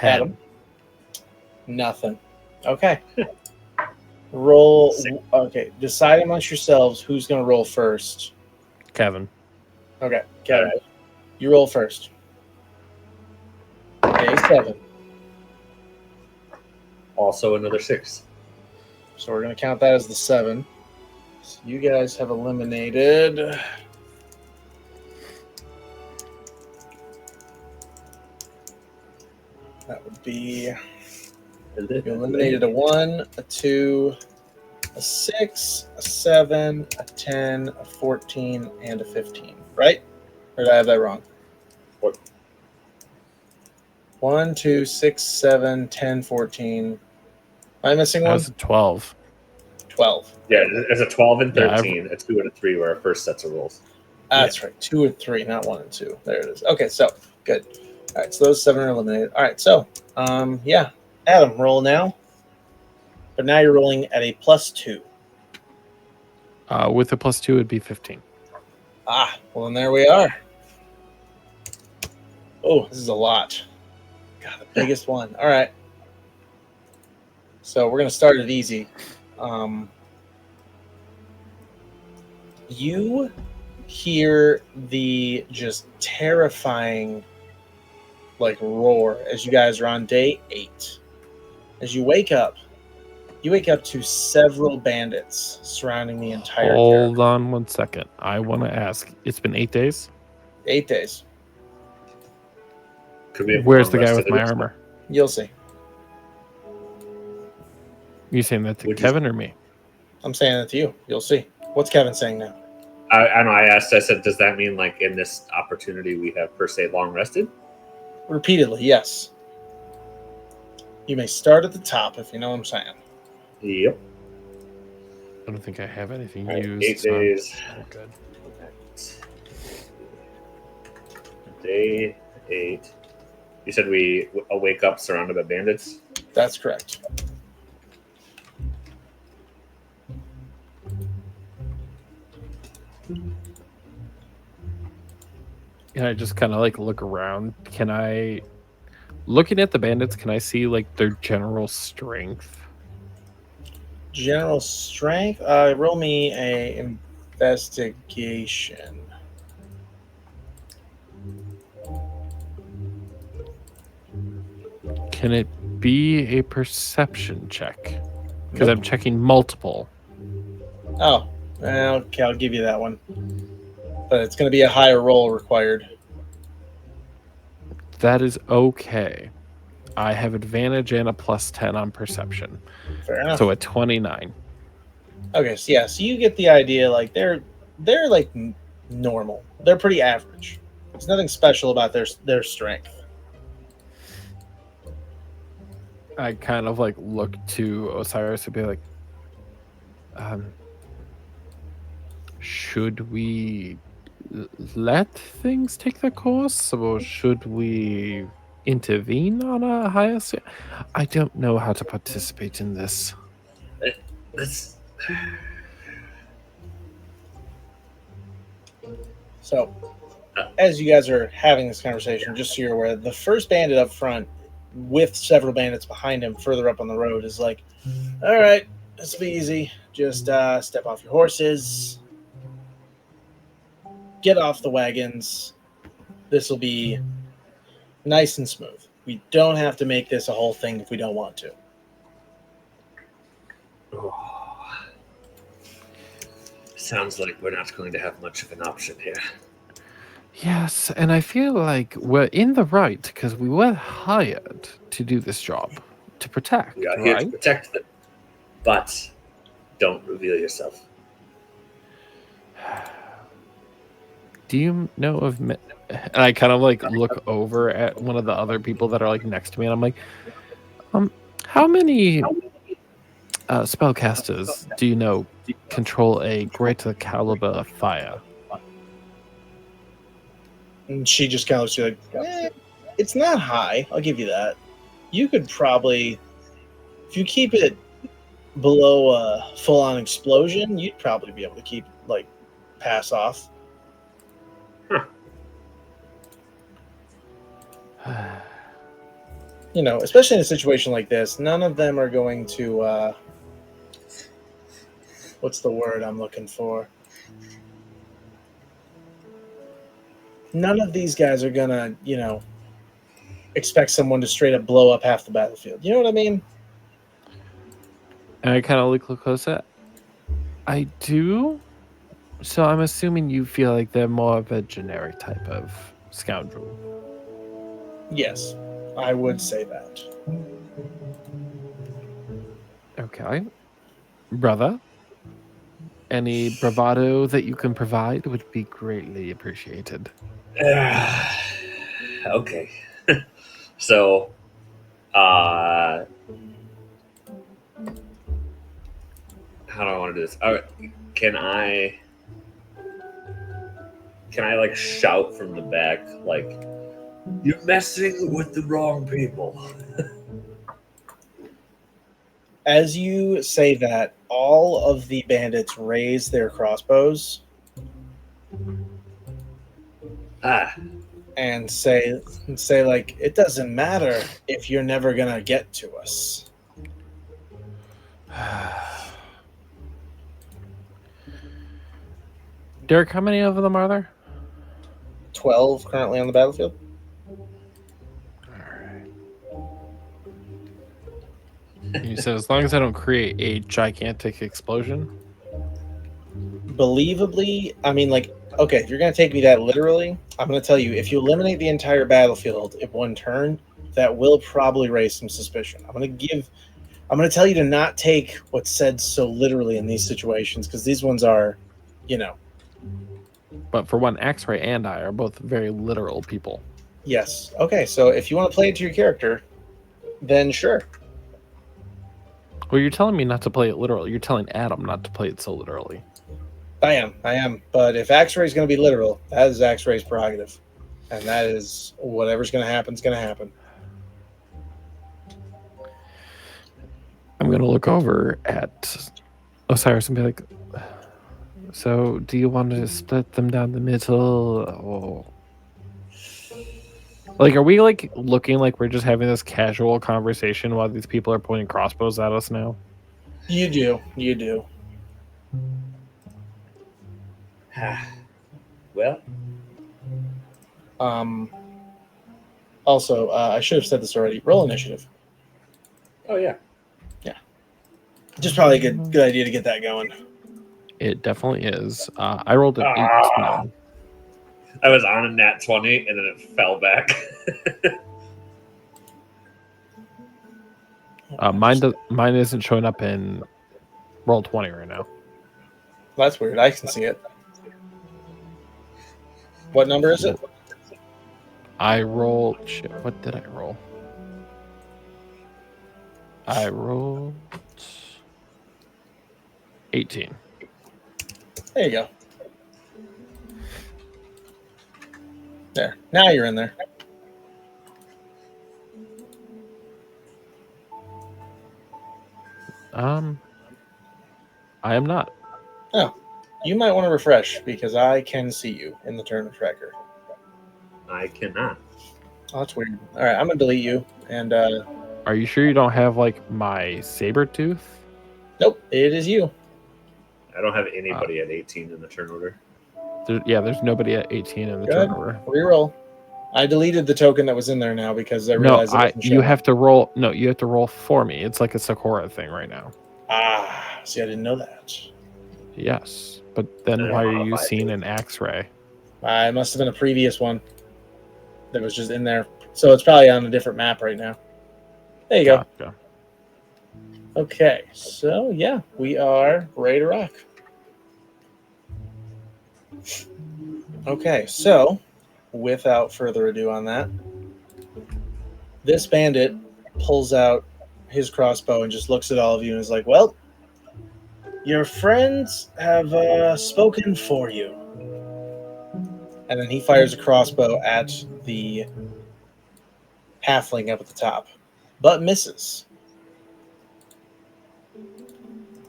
Adam. Nothing. Okay. Roll. Okay. Decide amongst yourselves who's going to roll first. Kevin. Okay. Kevin. All right. You roll first. Day 7. Also another 6. So we're going to count that as the 7. So you guys have eliminated. That would be. You eliminated a 1, a 2, a 6, a 7, a 10, a 14, and a 15. Right? Or did I have that wrong? What? 1, 2, 6, 7, 10, 14. Am I missing That one? was a 12. 12. Yeah, there's a 12 and Yeah, 13, a 2 and a 3 were our first sets of rolls. That's right. 2 and 3, not 1 and 2. There it is. Okay, so good. All right, so those 7 are eliminated. All right, so yeah, Adam, roll now. But now you're rolling at a +2. With a +2, it'd be 15. Ah, well then there we are. Oh, this is a lot. God, the biggest one. All right. So we're gonna start it easy. You hear the just terrifying roar as you guys are on day 8. As you wake up to several bandits surrounding the entire Hold on 1 second. I want to ask. It's been 8 days? 8 days. Could we have Where's long the guy rested with my it? armor? You'll see. You saying that to Would you- Kevin or me? I'm saying that to you. You'll see. What's Kevin saying now? I know. I said, does that mean like in this opportunity we have per se long rested? Repeatedly, yes. You may start at the top if you know what I'm saying. Yep. I don't think I have anything All right, used. 8 so I'm days. good. Day 8. You said we wake up surrounded by bandits? That's correct. Can I just kind of look around? Looking at the bandits, can I see their general strength? General strength. Roll me a investigation. Can it be a perception check? Because I'm checking multiple. Oh, okay, I'll give you that one. But it's going to be a higher roll required. That is okay. I have advantage and a +10 on perception. Fair enough. So a 29. Okay, so yeah, so you get the idea. They're normal. They're pretty average. There's nothing special about their strength. I kind of look to Osiris and be like, should we let things take their course, or should we intervene on a higher scale? I don't know how to participate in this. Let's. So, as you guys are having this conversation, just so you're aware, the first bandit up front, with several bandits behind him further up on the road, is like, all right, this will be easy. Just step off your horses. Get off the wagons. This will be nice and smooth. We don't have to make this a whole thing if we don't want to. Oh. Sounds like we're not going to have much of an option here. Yes, and I feel like we're in the right because we were hired to do this job, to protect, We are here to right? protect them, but don't reveal yourself. Do you know of? And I kind of like look over at one of the other people that are like next to me, and I'm like, how many spellcasters do you know control a greater caliber fire? And she just kind of looks like, it's not high. I'll give you that. You could probably, if you keep it below a full-on explosion, you'd probably be able to keep like pass off. You know, especially in a situation like this, none of them are going to. What's the word I'm looking for? None of these guys are gonna, you know, expect someone to straight up blow up half the battlefield. You know what I mean? And I kind of look close at. I do. So I'm assuming you feel like they're more of a generic type of scoundrel. Yes, I would say that. Okay. Brother, any bravado that you can provide would be greatly appreciated. Okay. So, how do I want to do this? Can I like shout from the back like, "You're messing with the wrong people"? As you say that, all of the bandits raise their crossbows and say like, it doesn't matter if you're never gonna get to us. Derek, how many of them are there? 12 currently on the battlefield. You said as long as I don't create a gigantic explosion. Believably, I mean, like, okay, if you're going to take me that literally, I'm going to tell you, if you eliminate the entire battlefield in one turn, that will probably raise some suspicion. I'm going to tell you to not take what's said so literally in these situations, because these ones are, you know. But for one, Axre and I are both very literal people. Yes. Okay, so if you want to play it to your character, then sure. Well, you're telling me not to play it literal. You're telling Adam not to play it so literally. I am. But if Axray is going to be literal, that is Axray's prerogative. And that is whatever's going to happen is going to happen. I'm going to look over at Osiris and be like, so do you want to split them down the middle? Or... like, are we like looking like we're just having this casual conversation while these people are pointing crossbows at us now? You do. Well, also, I should have said this already. Roll initiative. oh yeah. Just probably a good idea to get that going. It definitely is. I rolled an 18. I was on a nat 20 and then it fell back. Mine isn't showing up in roll 20 right now. That's weird. I can see it. What number is it? I rolled... shit, what did I roll? I rolled 18. There you go. There. Now you're in there. I am not. Oh. You might want to refresh because I can see you in the tournament tracker. I cannot. Oh, that's weird. All right, I'm going to delete you. And, Are you sure you don't have, like, my saber tooth? nope, it is you. I don't have anybody at 18 in the turn order. There's nobody at 18 in the Good. turnover. Reroll. I deleted the token that was in there now because I realized you have to roll. No, you have to roll for me. It's like a Sakura thing right now. Ah, see, I didn't know that. Yes, but then why are you seeing an Axray? It must have been a previous one that was just in there. So it's probably on a different map right now. There you go. Gotcha. Okay, so yeah, we are ready to rock. Okay, so without further ado on that, this bandit pulls out his crossbow and just looks at all of you and is like, well, your friends have spoken for you. And then he fires a crossbow at the halfling up at the top, but misses.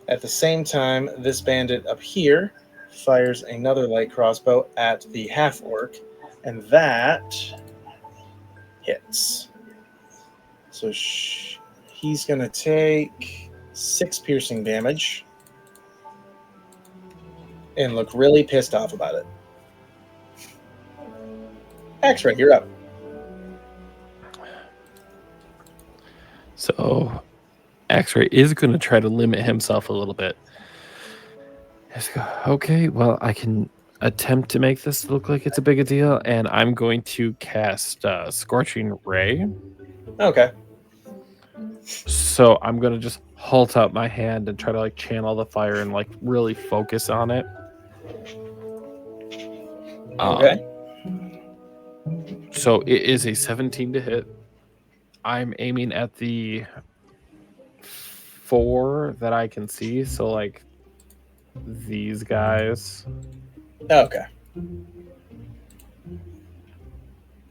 At the same time, this bandit up here fires another light crossbow at the half-orc, and that hits. So he's going to take 6 piercing damage and look really pissed off about it. Axre, you're up. So Axre is going to try to limit himself a little bit. Okay, well, I can attempt to make this look like it's a big a deal, and I'm going to cast Scorching Ray. Okay. So I'm going to just halt out my hand and try to like channel the fire and like really focus on it. Okay. So it is a 17 to hit. I'm aiming at the 4 that I can see. So like these guys. Okay.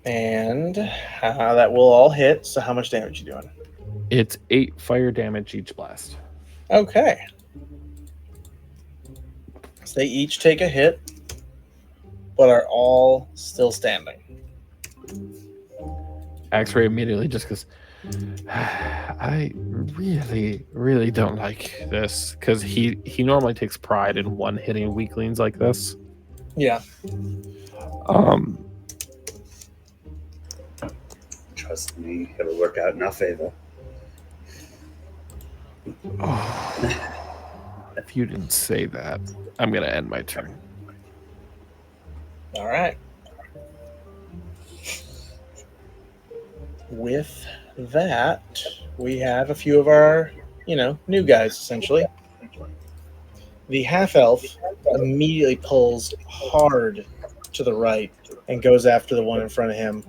And that will all hit. So how much damage you doing? It's 8 fire damage each blast. Okay. So they each take a hit, but are all still standing. Axre immediately just goes, I really don't like this, because he normally takes pride in one hitting weaklings like this. Yeah. Trust me, it'll work out in our favor. If you didn't say that, I'm gonna end my turn. All right. With that, we have a few of our, new guys, essentially. The half-elf immediately pulls hard to the right and goes after the one in front of him.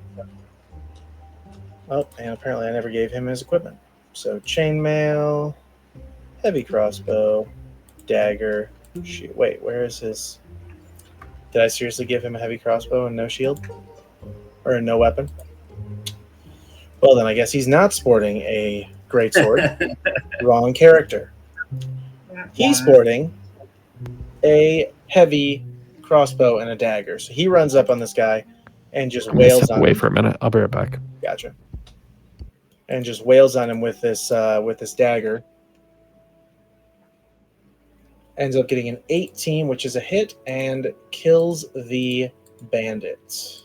Oh, and apparently I never gave him his equipment. So chainmail, heavy crossbow, dagger, shoot. Wait, where is his... Did I seriously give him a heavy crossbow and no shield? Or no weapon? Well, then I guess he's not sporting a greatsword. Wrong character. He's sporting a heavy crossbow and a dagger. So he runs up on this guy and just wails on him. Wait for a minute. I'll be right back. Gotcha. And just wails on him with this dagger. Ends up getting an 18, which is a hit, and kills the bandit.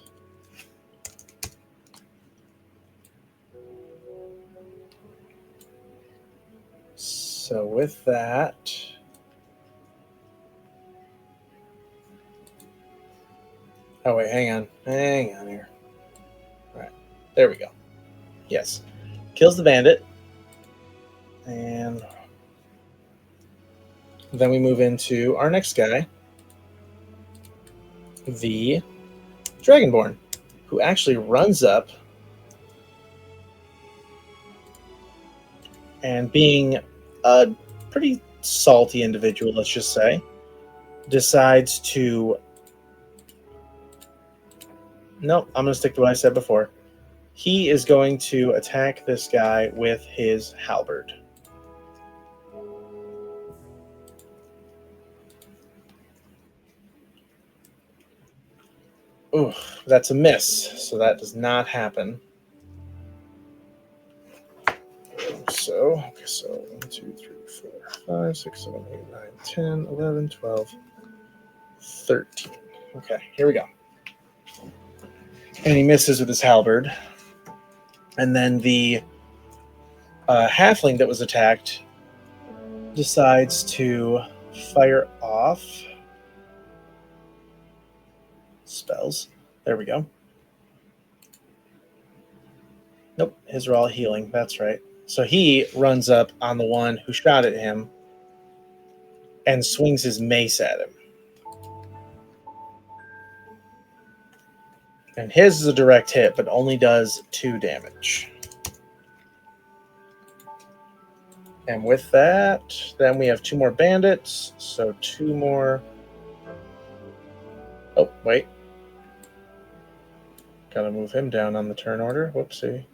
So with that, oh wait, hang on here. All right, there we go. Yes, kills the bandit, and then we move into our next guy, the Dragonborn, who actually runs up and, being a pretty salty individual, let's just say, decides to... Nope, I'm going to stick to what I said before. He is going to attack this guy with his halberd. Ooh, that's a miss, so that does not happen. So 1, 2, 3, 4, 5, 6, 7, 8, 9, 10, 11, 12, 13. Okay, here we go. And he misses with his halberd. And then the halfling that was attacked decides to fire off spells. There we go. Nope, his are all healing. That's right. So he runs up on the one who shot at him and swings his mace at him. And his is a direct hit, but only does 2 damage. And with that, then we have 2 more bandits. So 2 more. Oh, wait. Gotta move him down on the turn order. Whoopsie.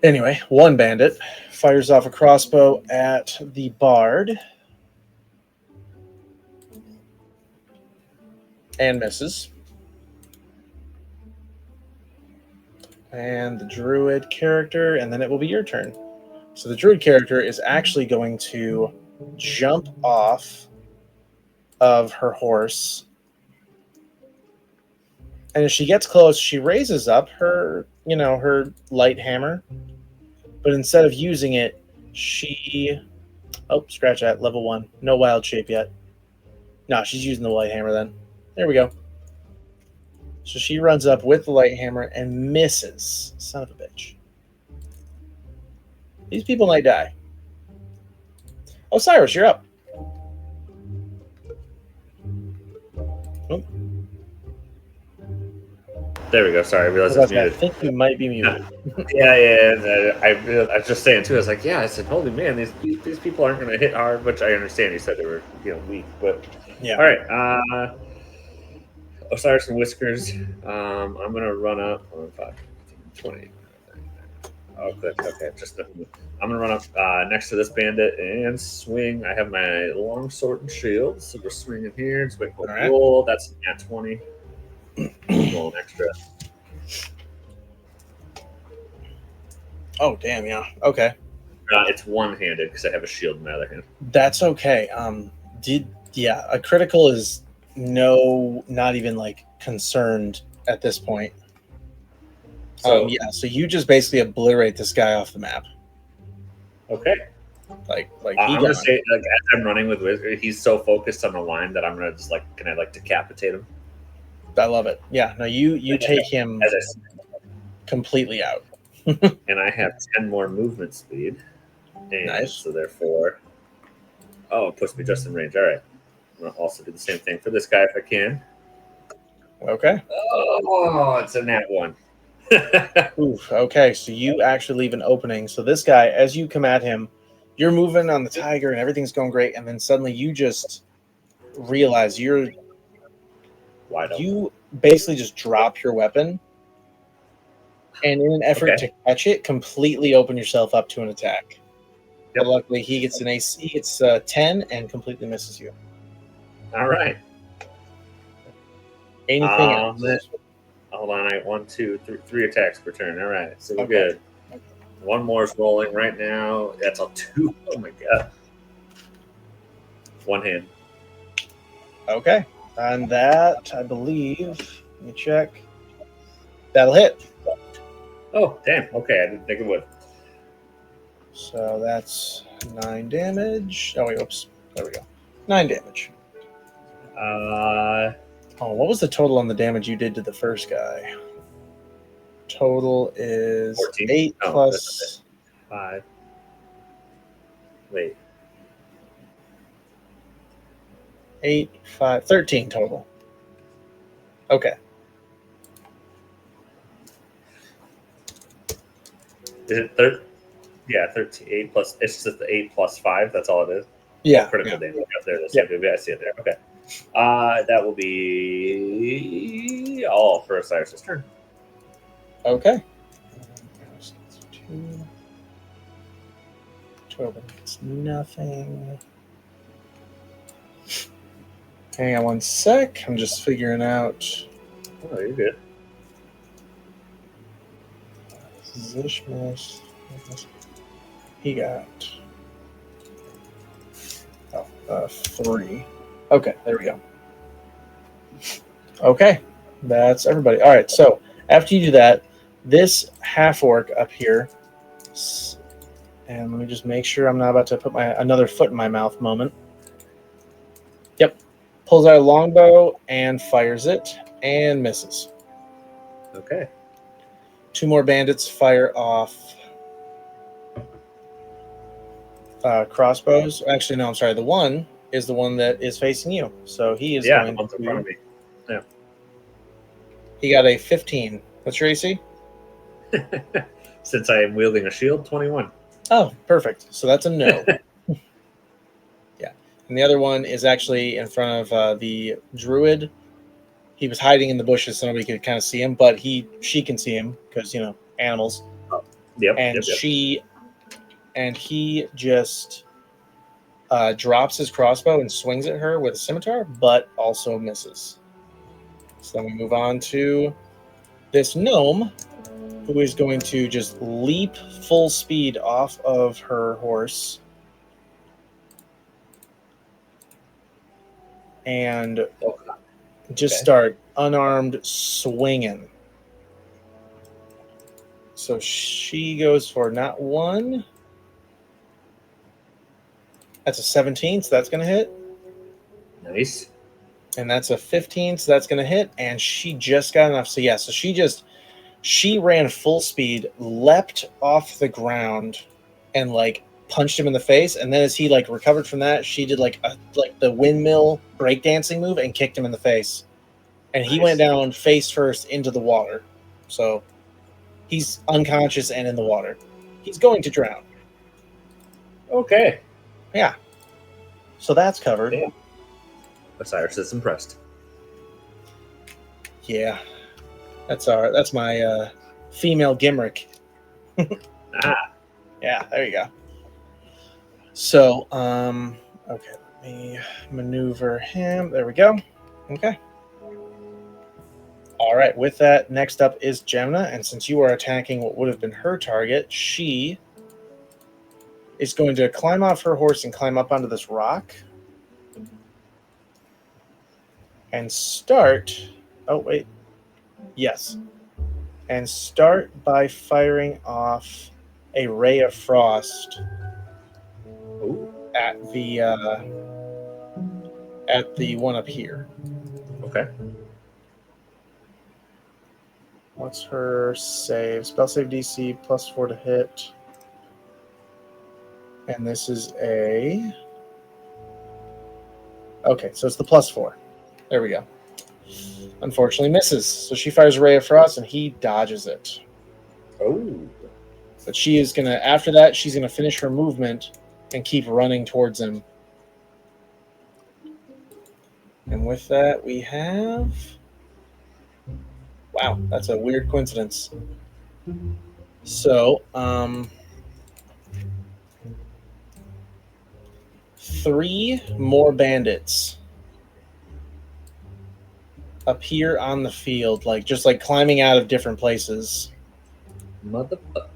Anyway, 1 bandit fires off a crossbow at the bard and misses. And the druid character, and then it will be your turn. So the druid character is actually going to jump off of her horse. And as she gets close, she raises up her, her light hammer. But instead of using it, she... Oh, scratch that. Level 1. No wild shape yet. No, she's using the light hammer then. There we go. So she runs up with the light hammer and misses. Son of a bitch. These people might die. Osiris, you're up. Oh. There we go. Sorry, I realized I it's muted. think you might be muted. Yeah. I was just saying too. I was like, yeah. I said, holy man, these people aren't going to hit hard. Which I understand. You said they were, weak, but Yeah. All right. Osiris and Whiskers. I'm going to run up. 5, 15, 20. Oh, good. Okay, I'm going to run up next to this bandit and swing. I have my long sword and shield, so we're swinging here. Just wait for the roll. That's at 20. Roll an extra. Oh, damn, yeah. Okay. It's one-handed because I have a shield in my other hand. That's okay. A critical is not even like concerned at this point. So so you just basically obliterate this guy off the map. Okay. Like I'm gonna say, as I'm running with Whiskers, he's so focused on the line that I'm gonna just can I decapitate him? I love it. Yeah. No, you take him completely out. And I have 10 more movement speed. And nice. So therefore, it puts me just in range. All right. I'm gonna also do the same thing for this guy if I can. Okay. Oh, it's a nat 1. Oof. Okay, so you actually leave an opening. So this guy, as you come at him, you're moving on the tiger and everything's going great, and then suddenly you just realize you basically just drop your weapon, and in an effort to catch it, completely open yourself up to an attack. Yep. But luckily, he gets an AC. He gets 10 and completely misses you. All right. Anything else? Hold on, I 1, 2, 3 attacks per turn. All right, so we're good. One more is rolling right now. That's a 2. Oh my god. One hand. Okay, and that I believe. Let me check. That'll hit. Oh damn! Okay, I didn't think it would. So that's 9 damage. Oh wait, oops. There we go. 9 damage. What was the total on the damage you did to the first guy? Total is 14? 8 plus 5. Wait. 8, 5, 13 total. Okay. Is it 13? Yeah, 13. 8 plus. It's just the 8 plus 5. That's all it is. Yeah. Critical damage. Up there. I see it there. Okay. That will be all for Osiris' turn. Okay. 12 gets nothing. Hang on one sec. I'm just figuring out. Oh, you're good. Zishmas. He got 3. Okay, there we go. Okay, that's everybody. All right, so after you do that, this half-orc up here, and let me just make sure I'm not about to put another foot in my mouth moment. Yep, pulls out a longbow and fires it, and misses. Okay. 2 more bandits fire off crossbows. Actually, no, I'm sorry. The one is the one that is facing you. So he is Yeah, going one's in front of to. me. He got a 15. What's your AC? Since I am wielding a shield, 21. Oh, perfect. So that's a no. Yeah. And the other one is actually in front of the druid. He was hiding in the bushes so nobody could kind of see him, but she can see him because, animals. Yep. And Yep. he just drops his crossbow and swings at her with a scimitar, but also misses. So then we move on to this gnome, who is going to just leap full speed off of her horse and just start unarmed swinging. So she goes for not one. That's a 17, so that's going to hit. Nice. And that's a 15, so that's going to hit. And she just got enough. So yeah, so she ran full speed, leapt off the ground, and like punched him in the face. And then as he like recovered from that, she did like the windmill breakdancing move and kicked him in the face. And he went down face first into the water. So he's unconscious and in the water. He's going to drown. Okay. Yeah. So that's covered. Yeah. Osiris is impressed. Yeah. That's my female gimmick. Yeah, there you go. So, okay, let me maneuver him. There we go. Okay. All right, with that, next up is Gemna, and since you are attacking what would have been her target, she is going to climb off her horse and climb up onto this rock and start... Oh, wait. Yes. And start by firing off a ray of frost at the one up here. Okay. What's her save? Spell save DC +4 to hit. And this is a... Okay, so it's the +4. There we go. Unfortunately misses. So she fires a ray of frost and he dodges it. Oh. But she is going to, after that, she's going to finish her movement and keep running towards him. And with that, we have... Wow, that's a weird coincidence. So, 3 more bandits appear on the field, just climbing out of different places. Motherfucker.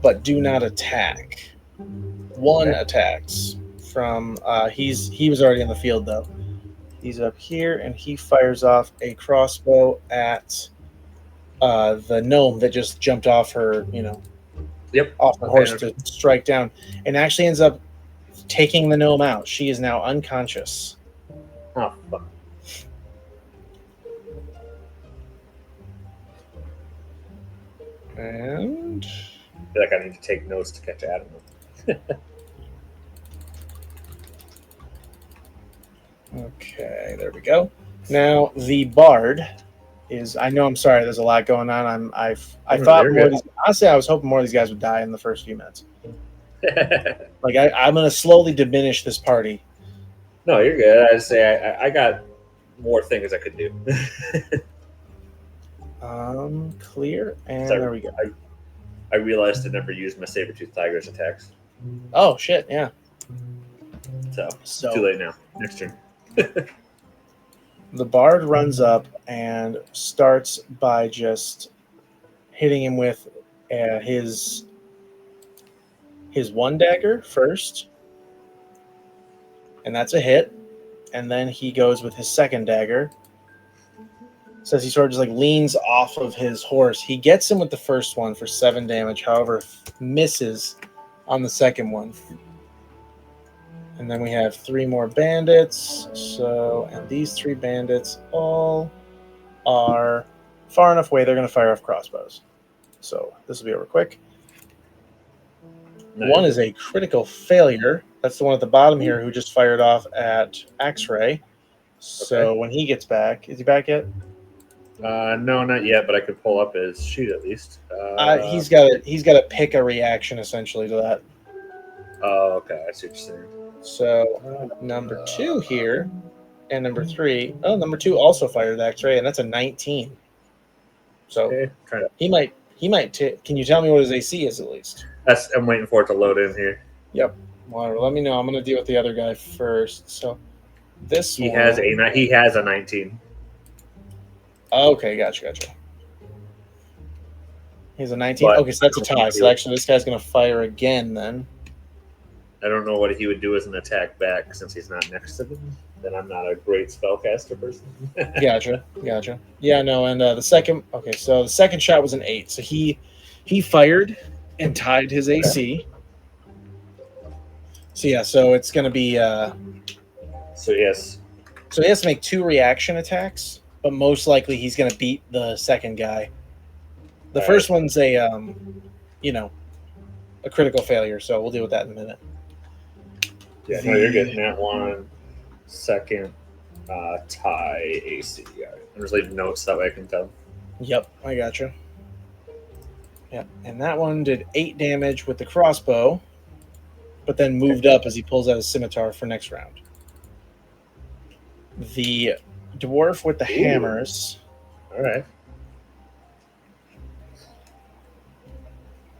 But do not attack. One attacks from he was already in the field though. He's up here and he fires off a crossbow at the gnome that just jumped off her, off the horse to strike down, and actually ends up taking the gnome out. She is now unconscious. Oh fuck. And I feel like I need to take notes to catch Adam. Okay, there we go. Now the bard is. I know. I'm sorry. There's a lot going on. I thought more. Honestly, I was hoping more of these guys would die in the first few minutes. I'm going to slowly diminish this party. No, you're good. I say I got more things I could do. Clear, and there we go. I realized I never used my saber-tooth tiger's attacks. Oh shit! Yeah. So too late now. Next turn. The bard runs up and starts by just hitting him with his one dagger first, and that's a hit. And then he goes with his second dagger. So as he sort of just leans off of his horse, he gets him with the first one for 7 damage. However, misses on the second one. And then we have 3 more bandits. And these 3 bandits all are far enough away, they're going to fire off crossbows. So this will be over quick. Nice. One is a critical failure. That's the one at the bottom here who just fired off at Axre. So when he gets back, is he back yet? No, not yet, but I could pull up his sheet at least. He's got to pick a reaction essentially to that. Oh, okay. I see what you're saying. So number 2 here and number 3. Oh, number 2 also fired at Axre, and that's a 19. So Okay, he might. Can you tell me what his AC is at least? I'm waiting for it to load in here. Yep. Well, let me know. I'm going to deal with the other guy first. So this He one has a 19. Okay, gotcha. He's a 19. But okay, so that's a tie. So actually, this guy's going to fire again then. I don't know what he would do as an attack back since he's not next to them. Then I'm not a great spellcaster person. Gotcha. Yeah, no, and the second. Okay, so the second shot was an 8. So he fired and tied his AC. So yeah, so it's going to be. So yes. So he has to make 2 reaction attacks, but most likely he's going to beat the second guy. The first one's a critical failure. So we'll deal with that in a minute. Yeah, no, you're getting that one. Second, tie AC. Yeah, I'm just leaving notes that way I can tell. Yep, I gotcha. Yep, and that one did 8 damage with the crossbow, but then moved up as he pulls out his scimitar for next round. The dwarf with the hammers. All right.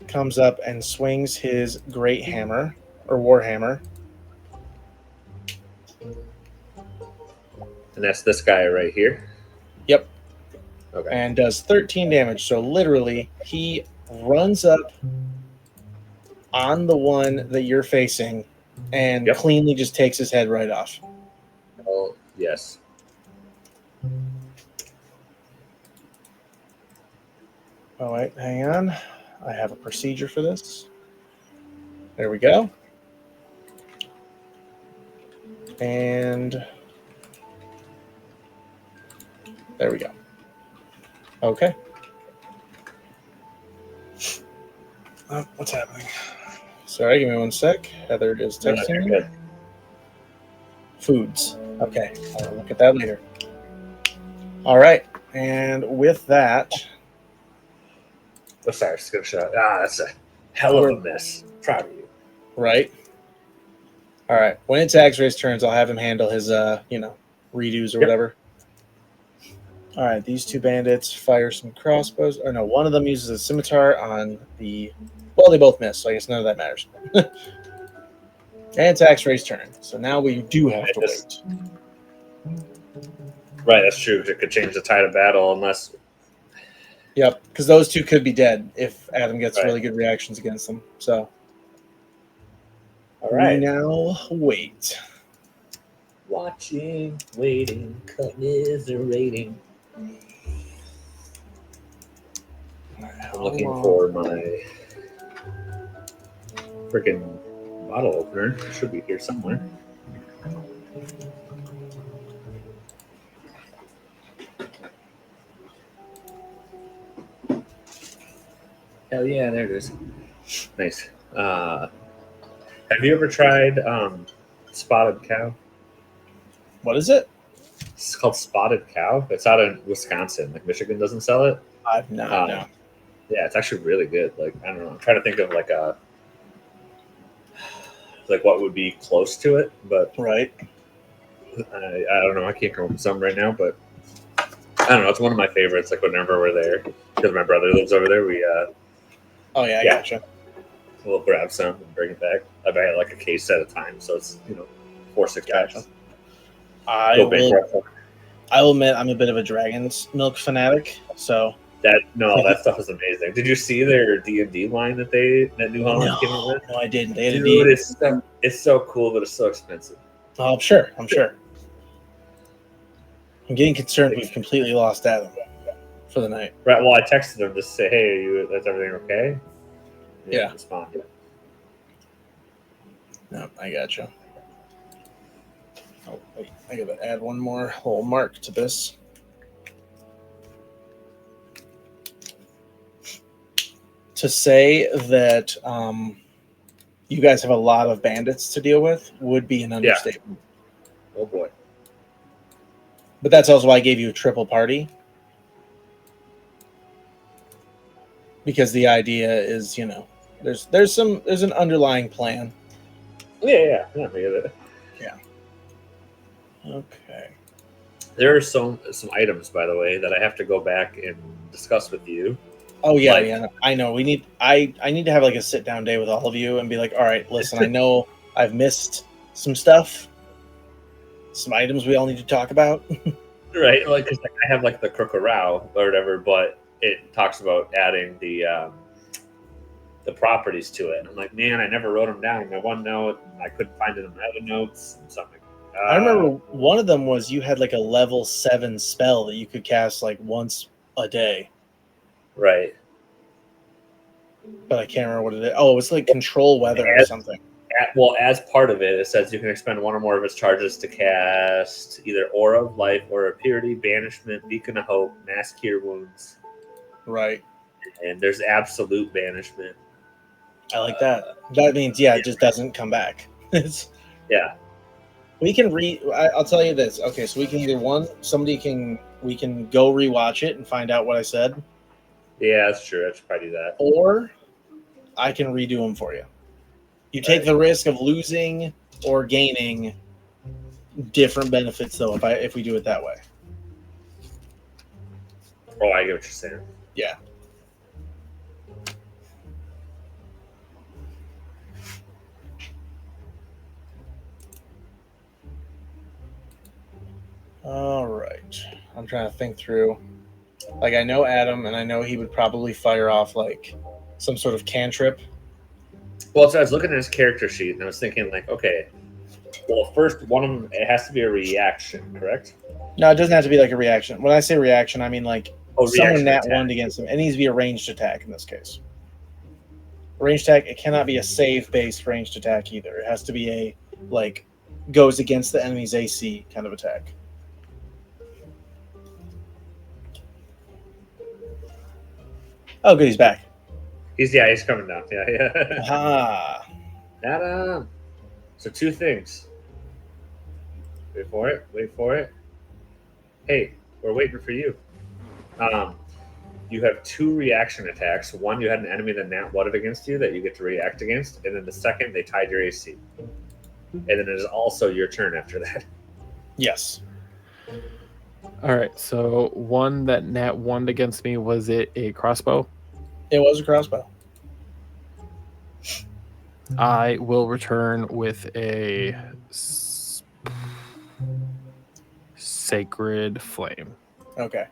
Comes up and swings his great hammer or war hammer. And that's this guy right here. Yep. Okay. And does 13 damage. So literally, he runs up on the one that you're facing and cleanly just takes his head right off. Oh, yes. Oh, wait, hang on. I have a procedure for this. There we go. And there we go. Okay. What's happening? Sorry, give me one sec. Heather is texting me. Foods. Okay, I'll look at that later. All right, and with that... Osiris got a shot. That's a hell of a miss. Proud of you. Right. All right. When it's Axre's turns, I'll have him handle his, redos or whatever. All right. These 2 bandits fire some crossbows. Or no, one of them uses a scimitar on the. Well, they both miss, so I guess none of that matters. And it's Axre's turn. So now we do have to wait. Right. That's true. It could change the tide of battle unless. Yep, because those 2 could be dead if Adam gets really good reactions against them. So, all right, we now wait. Watching, waiting, commiserating. I'm looking for my freaking bottle opener. It should be here somewhere. Hell yeah, there it is. Nice. Have you ever tried spotted cow? What is it? It's called spotted cow. It's out in Wisconsin. Like Michigan doesn't sell it. I've not. No. Yeah, it's actually really good. Like I don't know. I'm trying to think of like what would be close to it, but right. I don't know. I can't come up with some right now, but I don't know. It's one of my favorites. Like whenever we're there, because my brother lives over there, we Oh yeah, I gotcha. We'll grab some and bring it back. I buy like a case at a time, so it's 4-6 packs. I will admit I'm a bit of a dragon's milk fanatic, so that stuff is amazing. Did you see their D&D line that New Holland came up with? No, I didn't. They had Dude, it's so cool, but it's so expensive. Oh, I'm sure. I'm getting concerned we've completely lost Adam for the night. Right. Well, I texted him to say, "Hey, is everything okay?" He didn't respond. No, I gotcha. Oh, wait. I gotta add one more little mark to this. to say that you guys have a lot of bandits to deal with would be an understatement. Oh boy. But that's also why I gave you a triple party. Because the idea is, there's an underlying plan. Yeah, I get it. Yeah. Okay. There are some items, by the way, that I have to go back and discuss with you. Oh yeah, Like- yeah. I know. I need to have like a sit down day with all of you and be like, all right, listen, I know I've missed some stuff, some items we all need to talk about. Right, like, 'cause, like I have like the Krokorau or whatever, but it talks about adding the properties to it. And I'm like, man, I never wrote them down in my OneNote, and I couldn't find it in my other notes and something. I remember one of them was you had like a level 7 spell that you could cast like once a day, Right. but I can't remember what it is. Oh, it was like control weather or something. Well, as part of it, it says you can expend one or more of its charges to cast either Aura of Life, Aura of Purity, Banishment, Beacon of Hope, Mass Cure Wounds. Right. And there's Absolute Banishment. I like that. That means it just doesn't come back. Yeah. We can I'll tell you this. Okay, so we can either we can go rewatch it and find out what I said, Yeah, that's true. I should probably do that. or I can redo them for you. You take the risk of losing or gaining different benefits, though, if we do it that way. Oh, I get what you're saying. Yeah. All right. I'm trying to think through. Like, I know Adam, and I know he would probably fire off, like, some sort of cantrip. Well, so I was looking at his character sheet, and I was thinking, like, okay, well, first, one of them, it has to be a reaction, correct? No, it doesn't have to be, like, a reaction. When I say reaction, I mean, like, someone reaction nat attack. 1 against him. It needs to be a ranged attack in this case. Ranged attack, it cannot be a save-based ranged attack either. It has to be a, like, goes against the enemy's AC kind of attack. Oh, good, he's back. He's coming down. Yeah. Ah, Adam. So 2 things. Wait for it. Hey, we're waiting for you. You have 2 reaction attacks. One, you had an enemy that nat one against you that you get to react against, and then the second, they tied your AC. And then it is also your turn after that. yes. All right, so one that nat 1 against me, was it a crossbow? It was a crossbow. I will return with a sacred flame. Okay.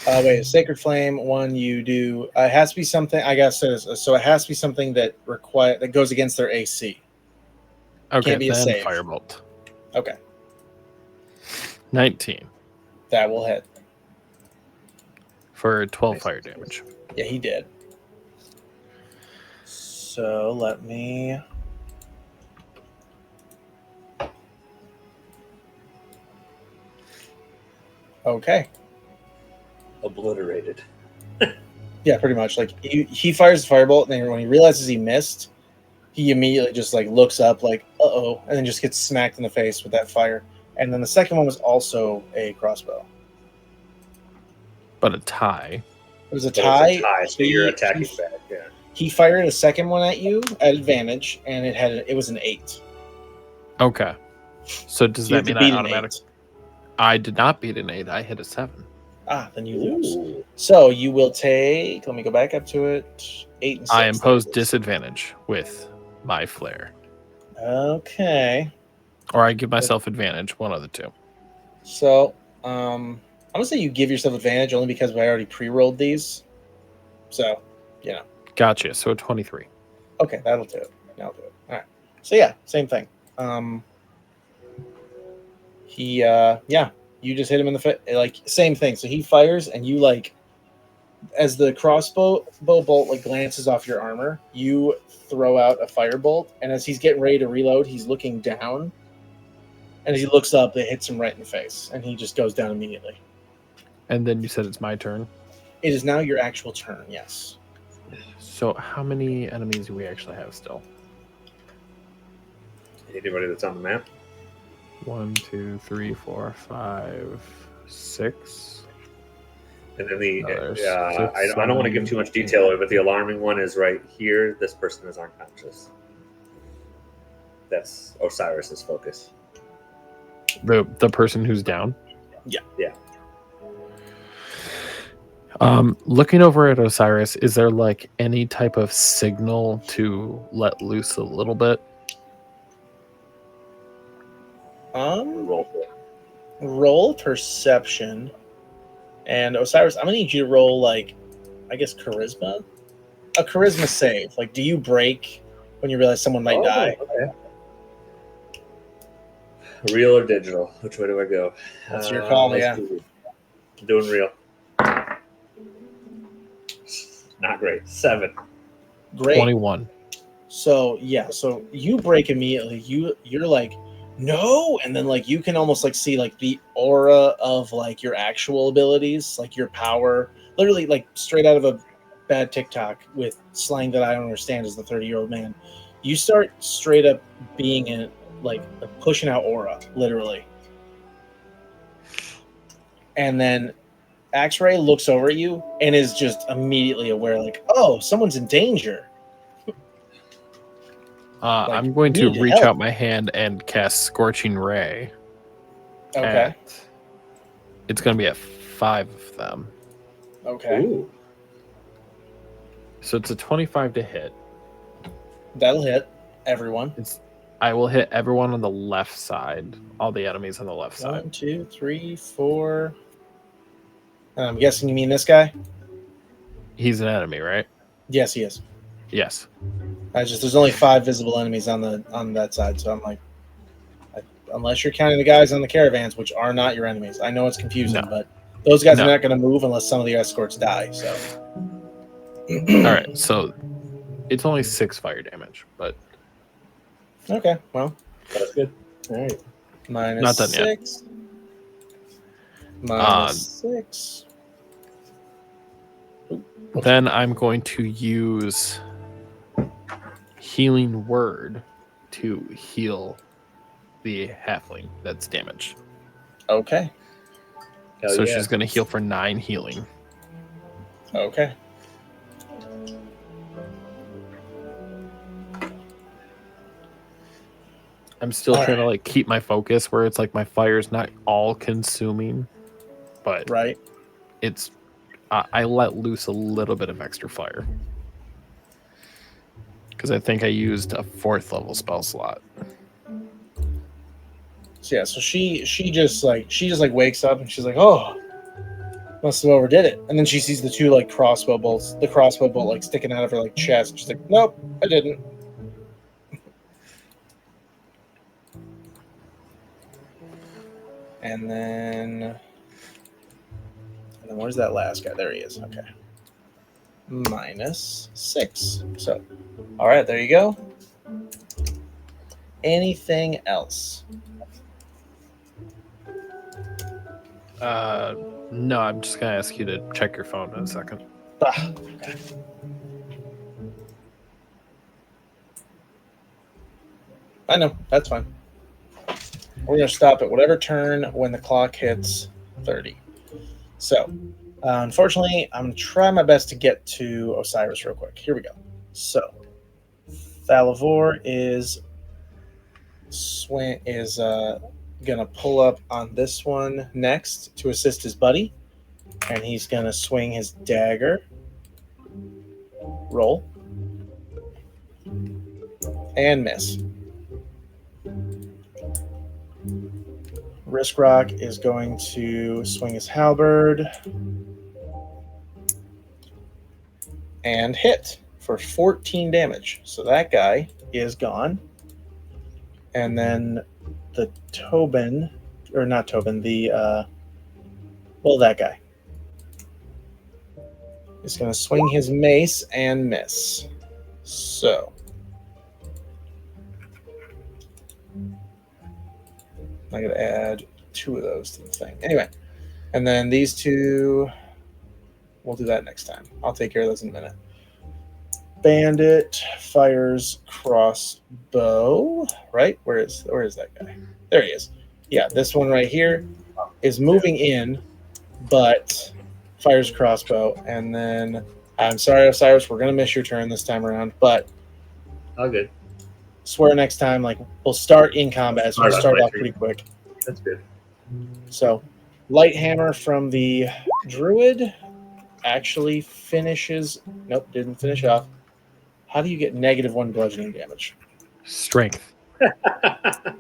Wait, Sacred Flame, one you do. It has to be something, I guess, so it has to be something that goes against their AC. Okay, Can't be a then save. firebolt. Okay. 19 That will hit. for 12 fire damage. Yeah, he did. So let me. Okay. Obliterated. Yeah, pretty much. Like he fires the firebolt, and then when he realizes he missed, he immediately just like looks up, like "uh-oh," and then just gets smacked in the face with that fire. And then the second one was also a crossbow. But a tie. It was a So tie. it's a tie, so you're attacking he, back. Yeah. he fired a second one at you at advantage, and it was an 8. Okay. So does So you that have mean to I beat an automatically? I did not beat an 8. I hit a 7. Then you lose. Ooh. So you will take. Let me go back up to it. 8 and 6. I impose disadvantage with my flare. Okay. Or I give myself advantage, one of the two. So I'm gonna say you give yourself advantage only because I already pre-rolled these. So, Gotcha. So 23. okay, that'll do it. That'll do it. All right. So yeah, same thing. You just hit him in the foot, like same thing. So he fires, and you like, as the crossbow bolt like glances off your armor, you throw out a firebolt, and as he's getting ready to reload, he's looking down, and as he looks up, it hits him right in the face, and he just goes down immediately. And then you said it's my turn. It is now your actual turn. Yes. So how many enemies do we actually have still? Anybody that's on the map? 1, 2, 3, 4, 5, 6. And then the There's I don't want to give too much detail away, but the alarming one is right here. This person is unconscious. That's Osiris's focus. The person who's down. Yeah. Looking over at Osiris, is there like any type of signal to let loose a little bit? Roll perception. And Osiris, I'm gonna need you to roll like, I guess charisma? A charisma save. Like, do you break when you realize someone might die? Okay. Real or digital? Which way do I go? That's your call, let's yeah. I'm doing real. Not great. 7. Great. 21. So so you break immediately. You're like, no, and then like you can almost like see like the aura of like your actual abilities, like your power, literally like straight out of a bad TikTok with slang that I don't understand as the 30-year-old man. You start straight up being in like pushing out aura, literally. And then Axre looks over at you and is just immediately aware, like, oh, someone's in danger. I'm going to need to reach help. out my hand and cast Scorching Ray. Okay. It's going to be at 5 of them. Okay. Ooh. So it's a 25 to hit. That'll hit everyone. I will hit everyone on the left side. All the enemies on the left side. 1, 2, 3, 4. I'm guessing you mean this guy? He's an enemy, right? Yes, he is. Yes. There's only 5 visible enemies on that side, so I'm like, unless you're counting the guys on the caravans, which are not your enemies. I know it's confusing, but those guys are not going to move unless some of the escorts die. So, all right. So it's only 6 fire damage, but okay. Well, That's good. all right. Minus Not done yet. 6. Minus 6. then I'm going to use Healing Word to heal the halfling that's damaged. Okay. Hell So yeah. she's going to heal for 9 healing. Okay. I'm still trying to like keep my focus where it's like my fire's not all consuming, but Right. it's I let loose a little bit of extra fire because I think I used a 4th level spell slot. So yeah, so she just wakes up and she's like, oh, must have overdid it. And then she sees the 2 like crossbow bolts, the crossbow bolt like sticking out of her like chest. She's like, nope, I didn't. And then where's that last guy? There he is. Okay. Minus 6. So, all right, there you go. Anything else? No, I'm just gonna ask you to check your phone in a second. Okay. I know, that's fine. We're going to stop at whatever turn when the clock hits 30. So, unfortunately, I'm going to try my best to get to Osiris real quick. Here we go. So, Thalavor is going to pull up on this one next to assist his buddy. And he's going to swing his dagger. Roll. And miss. Risk Rock is going to swing his halberd and hit for 14 damage. So that guy is gone. And then the Tobin, or not Tobin, that guy is going to swing his mace and miss. So I'm going to add 2 of those to the thing. Anyway, and then these 2, we'll do that next time. I'll take care of those in a minute. bandit fires crossbow. Right? Where is that guy? There he is. Yeah, this one right here is moving in, but fires crossbow. And then I'm sorry, Osiris, we're gonna miss your turn this time around, but All good. swear next time, like we'll start in combat, so we'll Start start off off pretty quick. That's good. So, light hammer from the druid actually finishes. Nope, didn't finish off. How do you get -1 bludgeoning damage? Strength.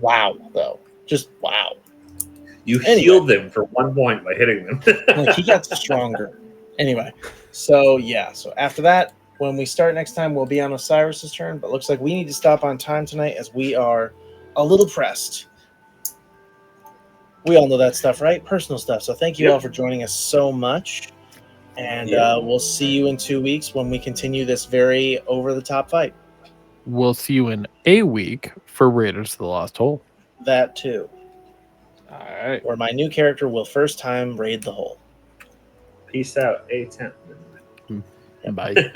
Wow, though, just wow. You Anyway. healed them for 1 point by hitting them. Like he got stronger. Anyway, so yeah, so after that, when we start next time, we'll be on Osiris's turn. But looks like we need to stop on time tonight as we are a little pressed. We all know that stuff, right? Personal stuff. So thank you Yep. all for joining us so much. And we'll see you in 2 weeks when we continue this very over-the-top fight. We'll see you in a week for Raiders of the Lost Hole. That too. All right. Where my new character will first time raid the hole. Peace out, A10. Bye.